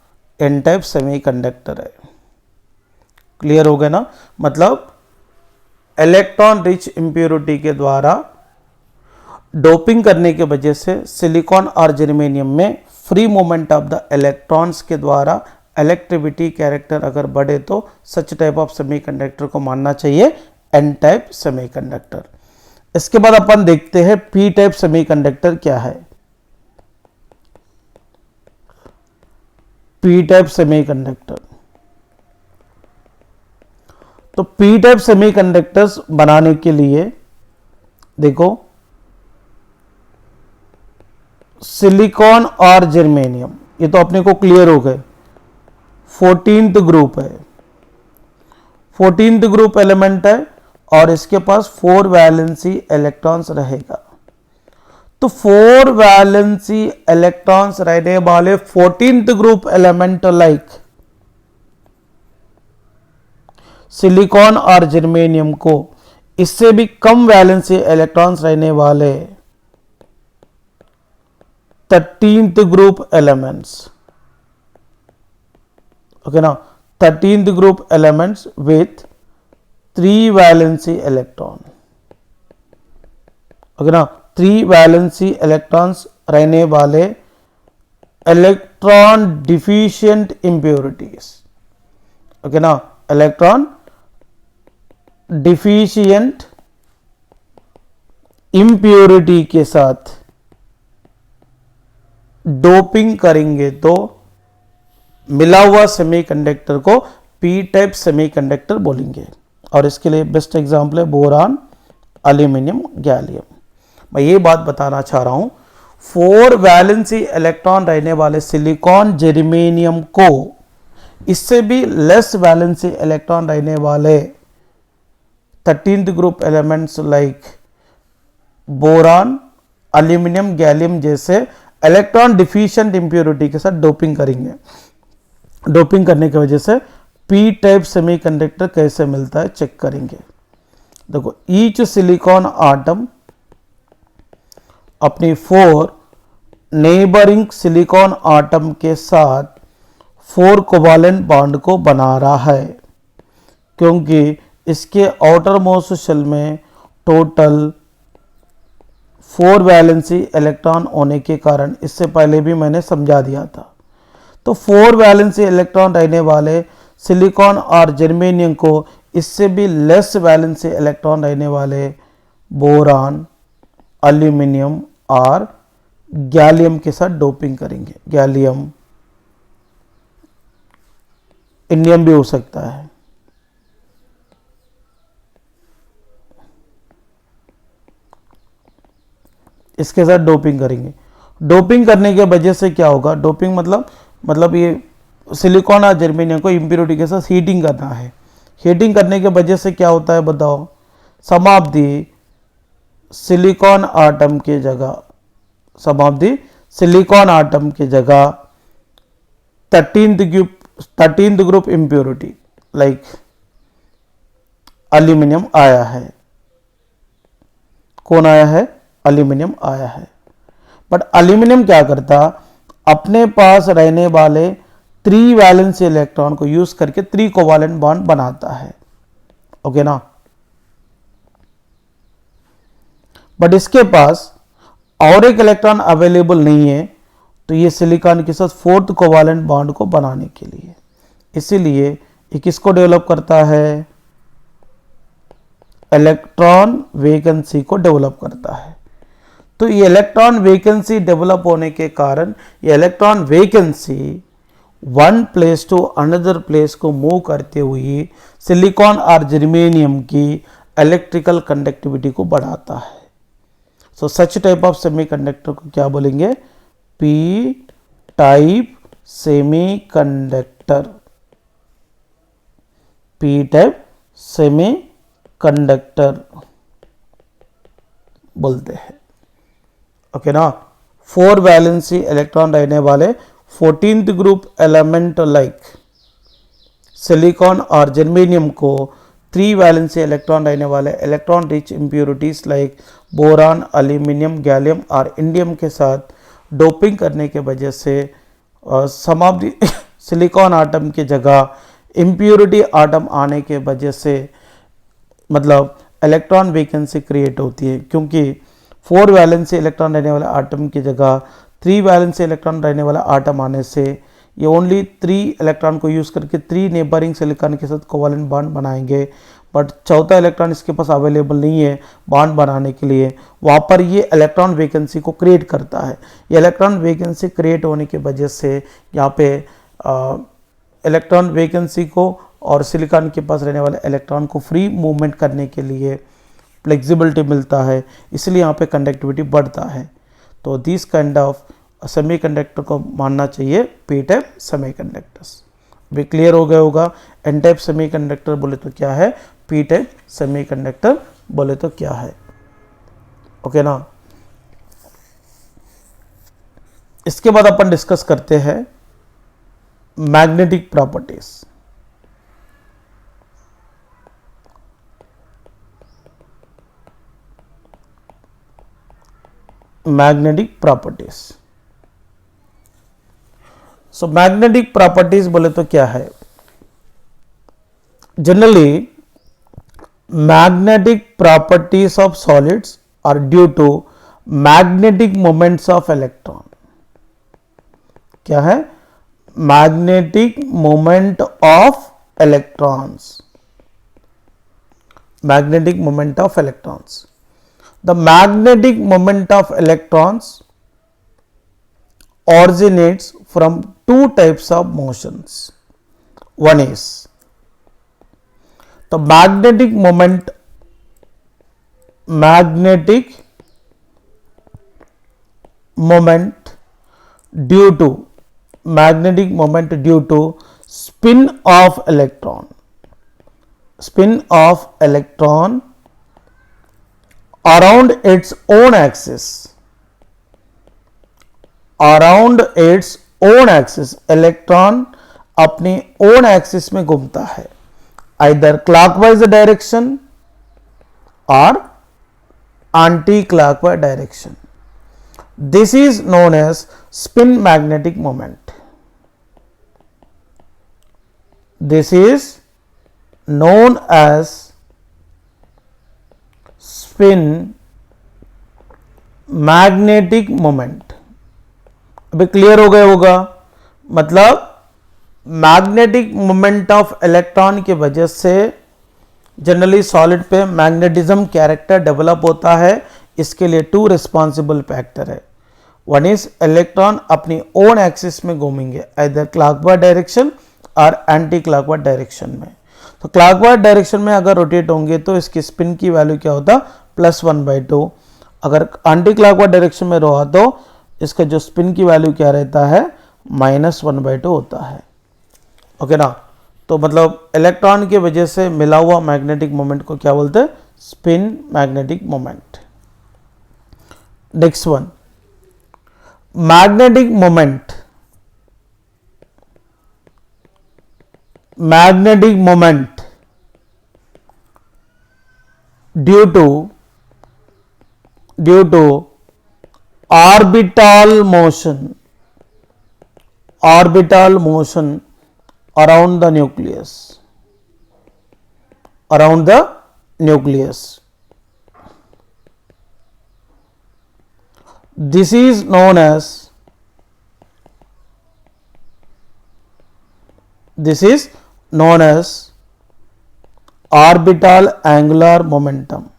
Speaker 1: एन टाइप सेमीकंडक्टर है। क्लियर हो गया ना। मतलब इलेक्ट्रॉन रिच इंप्योरिटी के द्वारा डोपिंग करने के वजह से सिलिकॉन और जर्मेनियम में free movement of the electrons के द्वारा इलेक्ट्रिविटी कैरेक्टर अगर बढ़े तो सच टाइप ऑफ सेमीकंडक्टर को मानना चाहिए एन टाइप सेमीकंडक्टर। इसके बाद अपन देखते हैं पी टाइप सेमीकंडक्टर क्या है। पी टाइप सेमीकंडक्टर, तो पी टाइप सेमीकंडक्टर्स बनाने के लिए देखो सिलिकॉन और जर्मेनियम, ये तो अपने को क्लियर हो गए। 14th ग्रुप है, 14th ग्रुप एलिमेंट है और इसके पास 4 वैलेंसी इलेक्ट्रॉन्स रहेगा। तो 4 वैलेंसी इलेक्ट्रॉन्स रहने वाले 14th group element like silicon और जर्मेनियम को इससे भी कम वैलेंसी इलेक्ट्रॉन्स रहने वाले 13th ग्रुप एलिमेंट्स, ओके ना, 13th group elements with 3 valency electron, okay ना, 3 वैलेंसी इलेक्ट्रॉन्स रहने वाले इलेक्ट्रॉन डिफिशिएंट इंप्योरिटीज, ओके ना, इलेक्ट्रॉन डिफिशिएंट इंप्योरिटी के साथ डोपिंग करेंगे तो मिला हुआ सेमीकंडक्टर को पी टाइप सेमीकंडक्टर बोलेंगे। और इसके लिए बेस्ट एग्जांपल है बोरान, एल्यूमिनियम, गैलियम। मैं ये बात बताना चाह रहा हूं, 4 वैलेंसी इलेक्ट्रॉन रहने वाले सिलिकॉन जर्मेनियम को इससे भी लेस वैलेंसी इलेक्ट्रॉन रहने वाले 13th group elements like boron, aluminium, gallium जैसे इलेक्ट्रॉन डिफिशिएंट इंप्योरिटी के साथ डोपिंग करेंगे। डोपिंग करने की वजह से पी टाइप सेमीकंडक्टर कैसे मिलता है चेक करेंगे। देखो ईच सिलिकॉन आटम अपनी 4 नेबरिंग सिलिकॉन आटम के साथ 4 कोवालेंट बॉन्ड को बना रहा है, क्योंकि इसके आउटर मोस्ट शेल में टोटल 4 वैलेंसी इलेक्ट्रॉन होने के कारण, इससे पहले भी मैंने समझा दिया था। तो 4 वैलेंसी इलेक्ट्रॉन रहने वाले सिलिकॉन और जर्मेनियम को इससे भी लेस वैलेंसी इलेक्ट्रॉन रहने वाले बोरान, एल्यूमिनियम और गैलियम के साथ डोपिंग करेंगे। गैलियम, इंडियम भी हो सकता है। इसके साथ डोपिंग करेंगे। डोपिंग करने के वजह से क्या होगा, डोपिंग मतलब ये सिलिकॉन और जर्मेनियम को इम्प्योरिटी के साथ हीटिंग करना है। हीटिंग करने के वजह से क्या होता है बताओ, सम ऑफ दी सिलिकॉन आटम के जगह, सम ऑफ दी सिलिकॉन आटम के जगह 13th group impurity like aluminium आया है। कौन आया है? एल्यूमिनियम आया है। बट एल्यूमिनियम क्या करता, अपने पास रहने वाले 3 वैलेंसी इलेक्ट्रॉन को यूज करके 3 कोवालेंट बॉन्ड बनाता है, ओके ना। बट इसके पास और एक इलेक्ट्रॉन अवेलेबल नहीं है, तो ये सिलिकॉन के साथ 4th कोवालेंट बॉन्ड को बनाने के लिए, इसीलिए ये किसको डेवलप करता है, इलेक्ट्रॉन वैकेंसी को डेवलप करता है। तो ये इलेक्ट्रॉन वैकेंसी डेवलप होने के कारण ये electron vacancy one place to another place को मूव करते हुए सिलिकॉन और जर्मेनियम की इलेक्ट्रिकल कंडक्टिविटी को बढ़ाता है। सो सच टाइप ऑफ सेमीकंडक्टर को क्या बोलेंगे, P type semiconductor. P type semi conductor बोलते हैं। ओके ना। 4 वैलेंसी इलेक्ट्रॉन रहने वाले 14th group element like silicon और जर्मेनियम को 3 वैलेंसी इलेक्ट्रॉन रहने वाले electron rich impurities like boron, aluminium, gallium और इंडियम के साथ डोपिंग करने के वजह से सम ऑफ द सिलिकॉन आटम की जगह इम्प्योरिटी आटम आने के वजह से मतलब इलेक्ट्रॉन वैकेंसी क्रिएट होती है, क्योंकि 4 वैलेंसी इलेक्ट्रॉन रहने वाले आटम की जगह 3 वैलेंसी इलेक्ट्रॉन रहने वाला आटम आने से ये ओनली 3 इलेक्ट्रॉन को यूज़ करके 3 नेबरिंग सिलिकॉन के साथ कोवलेंट बॉन्ड बनाएंगे, बट चौथा इलेक्ट्रॉन इसके पास अवेलेबल नहीं है बॉन्ड बनाने के लिए। वहाँ पर ये इलेक्ट्रॉन वैकेंसी को क्रिएट करता है। ये इलेक्ट्रॉन वैकेंसी क्रिएट होने की वजह से यहाँ पे इलेक्ट्रॉन वैकेंसी को और सिलिकॉन के पास रहने वाले इलेक्ट्रॉन को फ्री मूवमेंट करने के लिए फ्लेक्सिबिलिटी मिलता है, इसलिए यहाँ पे कंडक्टिविटी बढ़ता है। तो दिस काइंड ऑफ सेमीकंडक्टर को मानना चाहिए पी टाइप सेमीकंडक्टर्स। भी क्लियर हो गया होगा। एन टाइप सेमीकंडक्टर बोले तो क्या है, पी टाइप सेमीकंडक्टर बोले तो क्या है। ओके ना। इसके बाद अपन डिस्कस करते हैं magnetic properties. Magnetic properties. So magnetic properties बोले तो क्या है। Generally magnetic properties of solids are due to magnetic moments of electron. क्या है, magnetic moment of electrons. Magnetic moment of electrons. The magnetic moment of electrons originates from 2 types of motions. One is the magnetic moment due to spin of electron. Spin of electron around its own axis. Around its own axis, electron अपने own axis में घूमता है, either clockwise direction or anti-clockwise direction. This is known as spin magnetic moment. This is known as spin magnetic moment. अभी clear हो गया होगा। मतलब magnetic moment of electron की वजह से जनरली सॉलिड पे मैग्नेटिज्म कैरेक्टर डेवलप होता है। इसके लिए 2 रिस्पॉन्सिबल फैक्टर है। वन इज इलेक्ट्रॉन अपनी ओन एक्सिस में घूमेंगे, आइदर क्लॉकवाइज डायरेक्शन और एंटी क्लॉकवाइज डायरेक्शन में। तो क्लॉकवाइज डायरेक्शन में अगर रोटेट होंगे तो इसकी स्पिन की वैल्यू क्या होता, +1/2। अगर एंटी क्लॉकवाइज डायरेक्शन में रहा तो इसका जो स्पिन की वैल्यू क्या रहता है, -1/2 होता है। ओके ना। तो मतलब इलेक्ट्रॉन की वजह से मिला हुआ मैग्नेटिक मोमेंट को क्या बोलते हैं, spin magnetic moment. Next one, magnetic moment due to orbital motion around the nucleus. This is known as orbital angular momentum.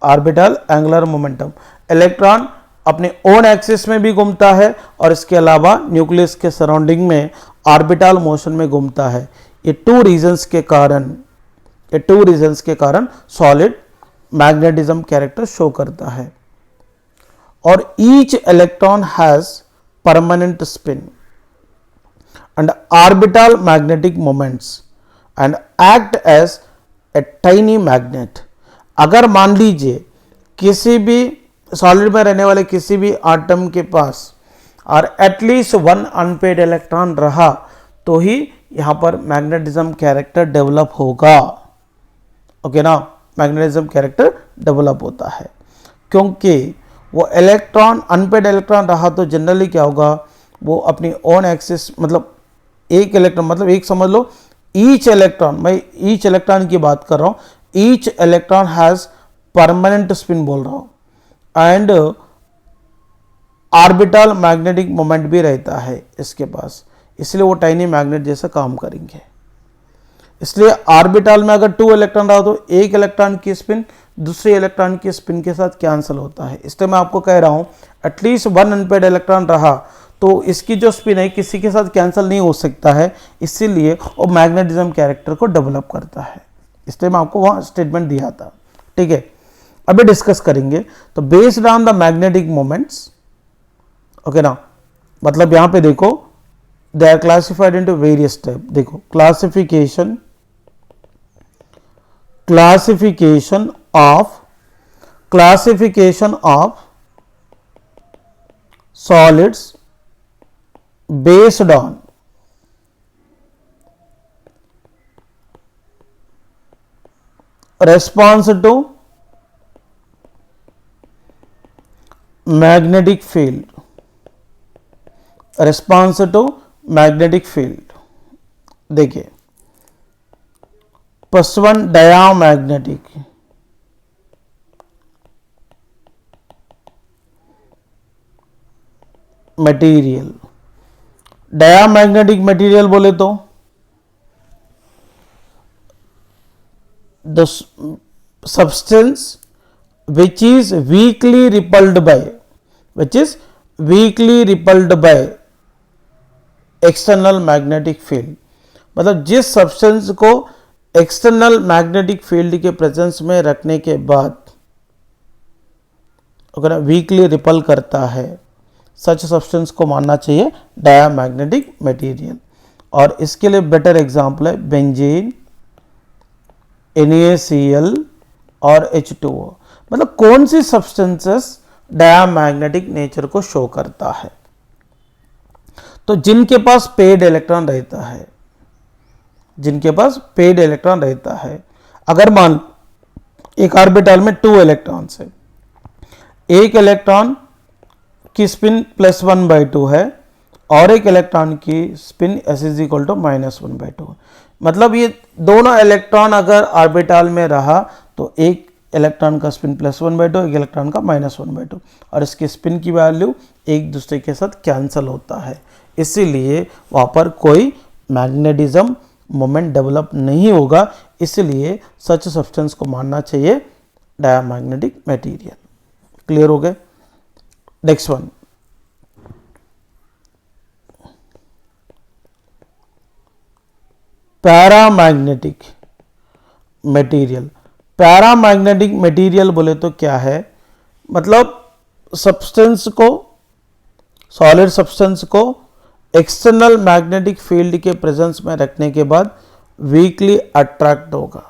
Speaker 1: Orbital angular momentum. Electron अपने ओन एक्सिस में भी घूमता है और इसके अलावा न्यूक्लियस के सराउंडिंग में ऑर्बिटल मोशन में घूमता है। ये 2 रीजंस के कारण सॉलिड मैग्नेटिज्म कैरेक्टर शो करता है। और each electron has permanent spin. and orbital magnetic moments and act as a tiny magnet. अगर मान लीजिए किसी भी सॉलिड में रहने वाले किसी भी आटम के पास और एटलीस्ट वन अनपेड इलेक्ट्रॉन रहा तो ही यहाँ पर मैग्नेटिज्म कैरेक्टर डेवलप होगा। ओके ना, मैग्नेटिज्म कैरेक्टर डेवलप होता है क्योंकि वो इलेक्ट्रॉन अनपेड इलेक्ट्रॉन रहा तो जनरली क्या होगा, वो अपनी ओन एक्सिस मतलब एक इलेक्ट्रॉन मतलब एक समझ लो ईच इलेक्ट्रॉन, मैं ईच इलेक्ट्रॉन की बात कर रहा हूँ, each electron has permanent spin बोल रहा हूँ एंड ऑर्बिटल मैग्नेटिक मोमेंट भी रहता है इसके पास, इसलिए वो टाइनी मैग्नेट जैसा काम करेंगे। इसलिए ऑर्बिटल में अगर 2 इलेक्ट्रॉन रहा तो एक इलेक्ट्रॉन की स्पिन दूसरे इलेक्ट्रॉन की स्पिन के साथ कैंसिल होता है। इसलिए मैं आपको कह रहा हूं एटलीस्ट वन अनपेड इलेक्ट्रॉन रहा तो इसकी जो स्पिन है किसी के साथ कैंसिल नहीं हो सकता है, इसीलिए वो मैग्नेटिज्म कैरेक्टर को डेवलप करता है। इसलिए मैं आपको वहां स्टेटमेंट दिया था। ठीक है, अभी डिस्कस करेंगे। तो based on the magnetic moments, okay ना, मतलब यहां पे देखो they are classified into various type. देखो classification of solids based on response to magnetic field, response to magnetic field। देखिए first one diamagnetic, material. Diamagnetic material बोले तो the substance which is weakly repelled by external magnetic field, मतलब जिस substance को external magnetic field के presence में रखने के बाद अगर वीकली रिपल करता है, सच सब्सटेंस को मानना चाहिए डायामैग्नेटिक मटेरियल। और इसके लिए बेटर एग्जांपल है बेंजीन, NaCl और H2O। मतलब कौन सी सब्सटेंसेस डायामैग्नेटिक नेचर को शो करता है, तो जिनके पास पेड इलेक्ट्रॉन रहता है, जिनके पास पेड इलेक्ट्रॉन रहता है। अगर मान एक ऑर्बिटल में 2 इलेक्ट्रॉन्स है, एक इलेक्ट्रॉन की स्पिन +1/2 है और एक इलेक्ट्रॉन की स्पिन s = -1/2। मतलब ये दोनों इलेक्ट्रॉन अगर ऑर्बिटल में रहा तो एक इलेक्ट्रॉन का स्पिन +1/2, एक इलेक्ट्रॉन का -1/2, और इसकी स्पिन की वैल्यू एक दूसरे के साथ कैंसिल होता है, इसीलिए वहाँ पर कोई मैग्नेटिज्म मोमेंट डेवलप नहीं होगा। इसलिए सच सब्सटेंस को मानना चाहिए डायामैग्नेटिक मटेरियल। क्लियर हो गए? Next one, paramagnetic material. Paramagnetic material बोले तो क्या है, मतलब सब्सटेंस को, सॉलिड सब्सटेंस को एक्सटर्नल मैग्नेटिक फील्ड के प्रेजेंस में रखने के बाद वीकली अट्रैक्ट होगा,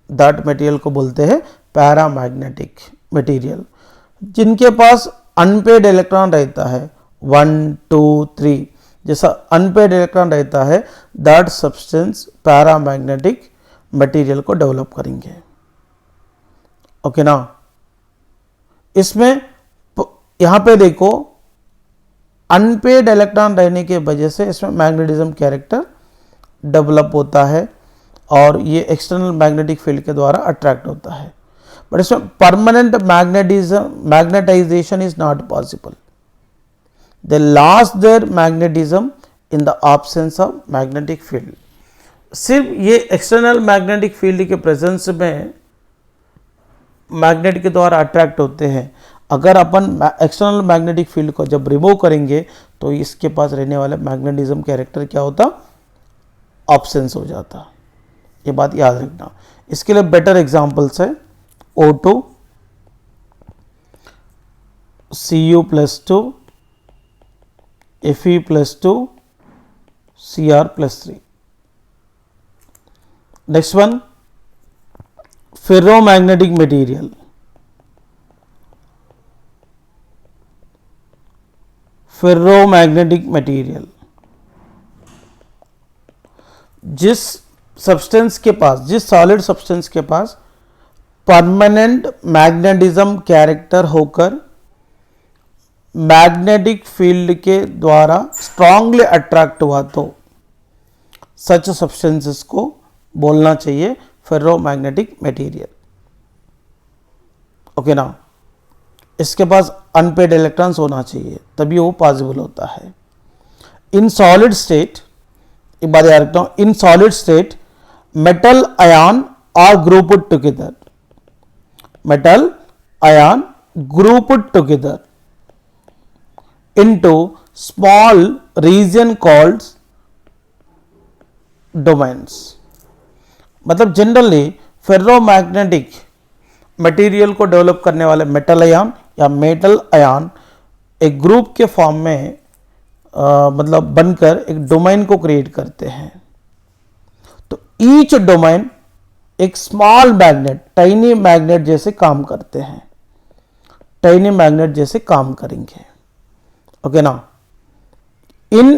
Speaker 1: दैट मटेरियल को बोलते हैं पैरामैग्नेटिक मटेरियल। जिनके पास अनपेड इलेक्ट्रॉन रहता है 1 2 3 जैसा अनपेड इलेक्ट्रॉन रहता है, दैट सब्सटेंस पैरामैग्नेटिक मटेरियल को डेवलप करेंगे। ओके ना, इसमें यहां पे देखो अनपेड इलेक्ट्रॉन रहने के वजह से इसमें मैग्नेटिज्म कैरेक्टर डेवलप होता है और ये एक्सटर्नल मैग्नेटिक फील्ड के द्वारा अट्रैक्ट होता है। बट इसमें permanent magnetization is not possible. They lost their magnetism in the absence of magnetic field. सिर्फ ये एक्सटर्नल मैग्नेटिक फील्ड के प्रेजेंस में मैग्नेट के द्वारा अट्रैक्ट होते हैं। अगर अपन एक्सटर्नल मैग्नेटिक फील्ड को जब रिमूव करेंगे तो इसके पास रहने वाला मैग्नेटिज्म कैरेक्टर क्या होता, ऑब्सेंस हो जाता। ये बात याद रखना। इसके लिए बेटर एग्जांपल्स है O2, Cu+2, Fe+2, Cr+3. Next one, ferromagnetic material. Ferromagnetic material, जिस सब्सटेंस के पास, जिस सॉलिड सब्सटेंस के पास परमानेंट मैग्नेटिज्म कैरेक्टर होकर मैग्नेटिक फील्ड के द्वारा स्ट्रांगली अट्रैक्ट हुआ, तो सच सब्सटेंसेस को बोलना चाहिए फेरोमैग्नेटिक मटेरियल. ओके ना. इसके पास अनपेड इलेक्ट्रॉन्स होना चाहिए, तभी वो पॉसिबल होता है. इन सॉलिड स्टेट, एक बात याद रखता हूं, in solid state metal ion are grouped together. Metal ion grouped together into small region called domains. मतलब जनरली फेरोमैग्नेटिक मटेरियल को डेवलप करने वाले मेटल आयन या मेटल आयन एक ग्रुप के फॉर्म में मतलब बनकर एक डोमेन को क्रिएट करते हैं. तो ईच डोमेन एक स्मॉल मैग्नेट, टाइनी मैग्नेट जैसे काम करते हैं, टाइनी मैग्नेट जैसे काम करेंगे. Okay now, in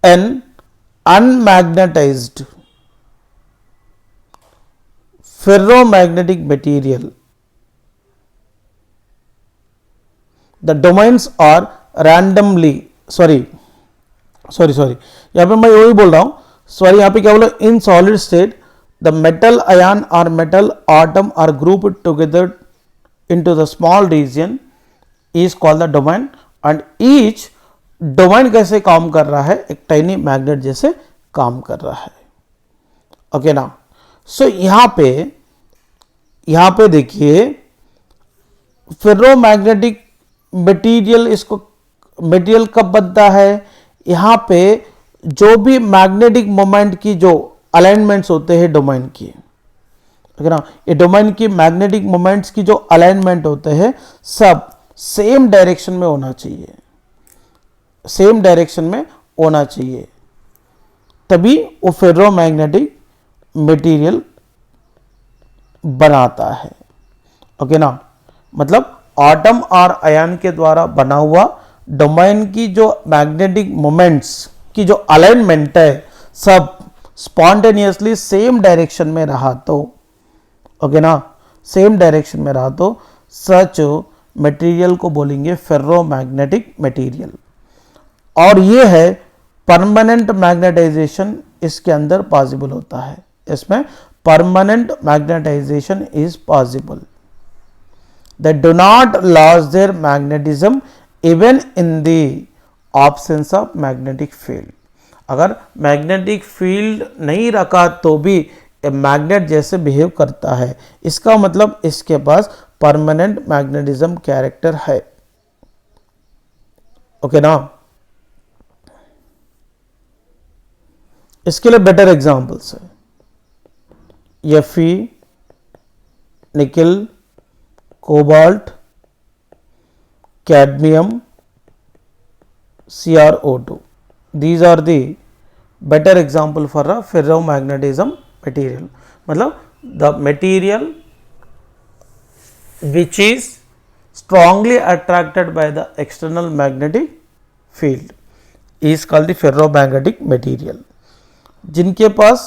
Speaker 1: an unmagnetized ferromagnetic material, the domains are randomly, sorry यहाँ पे मैं वही बोल रहा हूँ, सॉरी यहाँ पे क्या बोला, in solid state the metal ion और metal atom are grouped together into the small region is called the domain. And each domain कैसे काम कर रहा है, एक टाइनी मैग्नेट जैसे काम कर रहा है. ओके ना. सो यहां पे देखिए फेरोमैग्नेटिक मटेरियल, इसको मटेरियल कब बनता है, यहां पे जो भी मैग्नेटिक मोमेंट की जो अलाइनमेंट्स होते हैं डोमेन की, ओके ना, ये डोमेन की मैग्नेटिक मोमेंट्स की जो अलाइनमेंट होते हैं सब सेम डायरेक्शन में होना चाहिए, सेम डायरेक्शन में होना चाहिए, तभी वो फेरोमैग्नेटिक मटेरियल बनाता है. ओके ना. मतलब आटम और आयन के द्वारा बना हुआ डोमेन की जो मैग्नेटिक मोमेंट्स की जो अलाइनमेंट है सब स्पॉन्टेनियसली सेम डायरेक्शन में रहा तो, ओके ना, सेम डायरेक्शन में रहा तो सच मटेरियल को बोलेंगे फेरोमैग्नेटिक मटेरियल. और ये है परमानेंट मैग्नेटाइजेशन इसके अंदर पॉसिबल होता है, इसमें permanent magnetization is possible. They do not loss their magnetism even in the absence of magnetic field. अगर मैग्नेटिक फील्ड नहीं रखा तो भी मैग्नेट जैसे बिहेव करता है, इसका मतलब इसके पास परमानेंट मैग्नेटिज्म कैरेक्टर है. ओके ना. इसके लिए बेटर एग्जांपल्स है Fe, निकल, cobalt, cadmium, CrO2. These are the better example for a ferromagnetism material. मतलब the material which is strongly attracted by the external magnetic field is called the ferromagnetic material. जिनके पास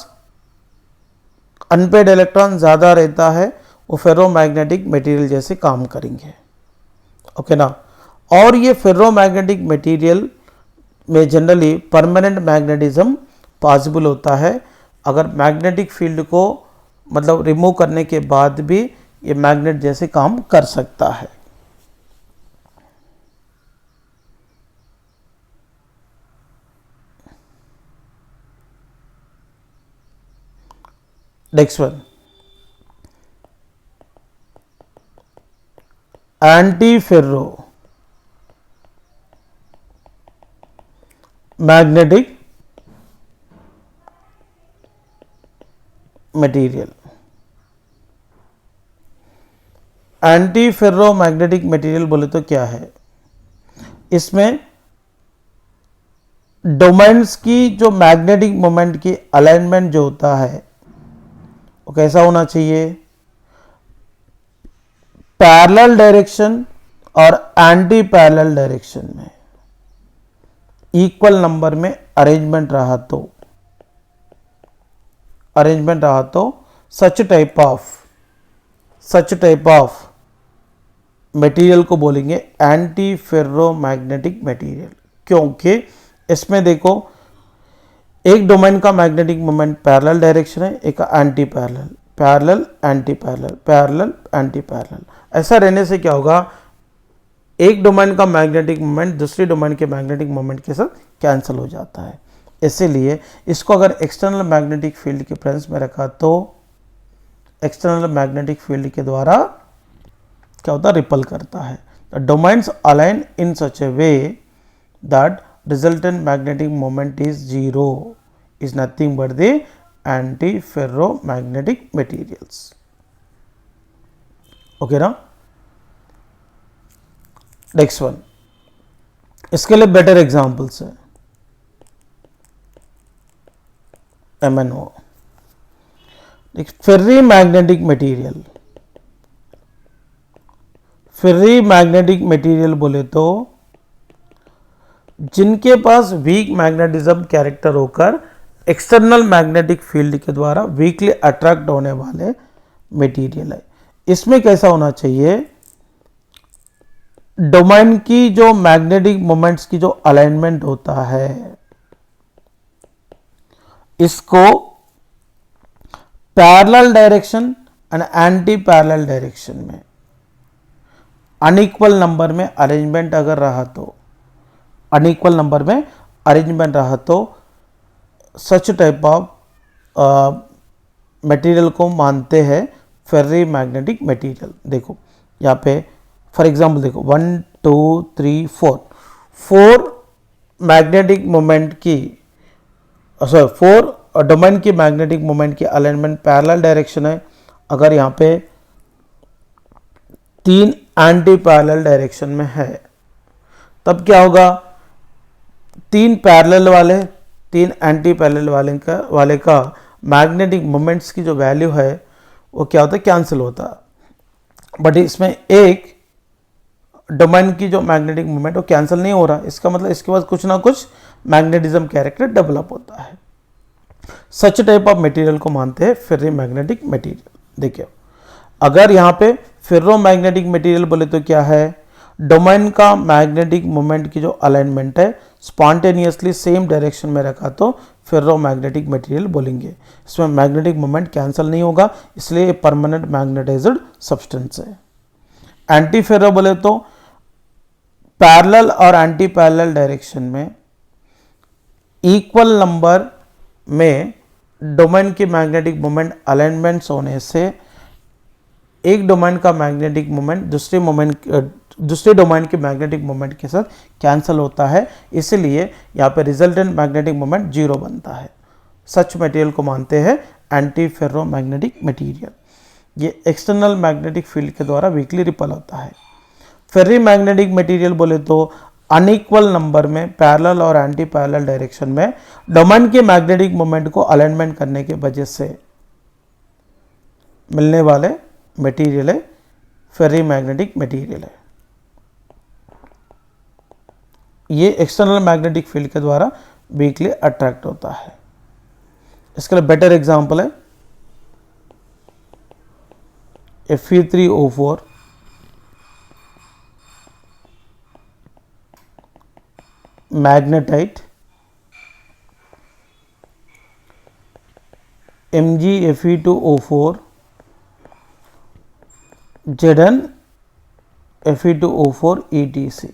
Speaker 1: unpaired electron ज़्यादा रहता है वो ferromagnetic material जैसे काम करेंगे. Okay ना. और ये फेरोमैग्नेटिक मटेरियल में जनरली परमानेंट मैग्नेटिज्म पॉसिबल होता है. अगर मैग्नेटिक फील्ड को मतलब रिमूव करने के बाद भी ये मैग्नेट जैसे काम कर सकता है. Next one, anti ferro magnetic material. Anti ferro magnetic material बोले तो क्या है, इसमें डोमेन्स की जो मैग्नेटिक मोमेंट की अलाइनमेंट जो होता है वो कैसा होना चाहिए, पैरेलल डायरेक्शन और एंटी पैरेलल डायरेक्शन में इक्वल नंबर में अरेंजमेंट रहा तो सच टाइप ऑफ मटेरियल को बोलेंगे एंटी फेरोमैग्नेटिक मटेरियल। क्योंकि इसमें देखो एक डोमेन का मैग्नेटिक मोमेंट पैरेलल डायरेक्शन है, एक anti parallel, parallel anti parallel, parallel anti parallel. ऐसा रहने से क्या होगा, एक डोमेन का मैग्नेटिक मोमेंट दूसरी डोमेन के मैग्नेटिक मोमेंट के साथ कैंसिल हो जाता है। इसीलिए इसको अगर एक्सटर्नल मैग्नेटिक फील्ड के प्रेजेंस में रखा तो एक्सटर्नल मैग्नेटिक फील्ड के द्वारा क्या होता है, रिपल करता है। The domains align in such a way that resultant magnetic moment is zero is nothing but the anti ferromagnetic materials. Okay ना। नेक्स्ट वन, इसके लिए बेटर एग्जांपल्स है MnO। Ferrimagnetic material, ferrimagnetic material बोले तो जिनके पास weak magnetism character होकर external magnetic field के द्वारा वीकली अट्रैक्ट होने वाले मटेरियल है। इसमें कैसा होना चाहिए, डोमेन की जो मैग्नेटिक मोमेंट्स की जो अलाइनमेंट होता है इसको parallel direction and anti parallel direction में अनइक्वल नंबर में अरेंजमेंट अगर रहा तो, अनइक्वल नंबर में अरेंजमेंट रहा तो सच टाइप ऑफ मटेरियल को मानते हैं फेर्री मैग्नेटिक मटेरियल। देखो यहाँ पे फॉर एग्जांपल देखो 1 2 3 4 4 मैग्नेटिक मोमेंट की सॉरी 4 डोमेन की मैग्नेटिक मोमेंट की अलाइनमेंट पैरेलल डायरेक्शन है। अगर यहाँ पे 3 एंटी पैरेलल डायरेक्शन में है तब क्या होगा, 3 पैरेलल वाले 3 एंटी पैरेलल वाले का मैग्नेटिक मोमेंट्स की जो वैल्यू है वो क्या होता है, कैंसिल होता है। बट इसमें एक डोमेन की जो मैग्नेटिक मोमेंट वो कैंसिल नहीं हो रहा, इसका मतलब इसके बाद कुछ ना कुछ मैग्नेटिज्म कैरेक्टर डेवलप होता है। सच टाइप ऑफ मटेरियल को मानते हैं फेर्री मैग्नेटिक मटेरियल। देखिए अगर यहाँ पे फेर्रोमैग्नेटिक मटेरियल बोले तो क्या है, डोमेन का मैग्नेटिक मोमेंट की जो अलाइनमेंट है स्पॉन्टेनियसली सेम डायरेक्शन में रखा तो फेर्रोमैग्नेटिक मटेरियल बोलेंगे। इसमें मैग्नेटिक मोमेंट कैंसिल नहीं होगा, इसलिए परमानेंट मैग्नेटाइज्ड सब्सटेंस है। एंटी फेरो बोले तो पैरेलल और एंटी पैरेलल डायरेक्शन में इक्वल नंबर में डोमेन की मैग्नेटिक मोमेंट अलाइनमेंट्स होने से एक डोमेन का मैग्नेटिक मोमेंट दूसरे डोमेन के मैग्नेटिक मोमेंट के साथ कैंसिल होता है, इसलिए यहाँ पे रिजल्टेंट मैग्नेटिक मोमेंट जीरो बनता है। सच मटेरियल को मानते हैं एंटी फेरोमैग्नेटिक मटेरियल। ये एक्सटर्नल मैग्नेटिक फील्ड के द्वारा वीकली रिपल होता है। फेर्री मैग्नेटिक मटेरियल बोले तो अनइक्वल नंबर में पैरेलल और एंटी पैरेलल डायरेक्शन में डोमेन के मैग्नेटिक मोमेंट को अलाइनमेंट करने के वजह से मिलने वाले मटेरियल है फेर्री मैग्नेटिक मटेरियल है। ये एक्सटर्नल मैग्नेटिक फील्ड के द्वारा वीकली अट्रैक्ट होता है। इसके लिए बेटर एग्जांपल है Fe3O4 magnetite, MgFe2O4 Zn Fe2O4 ETC।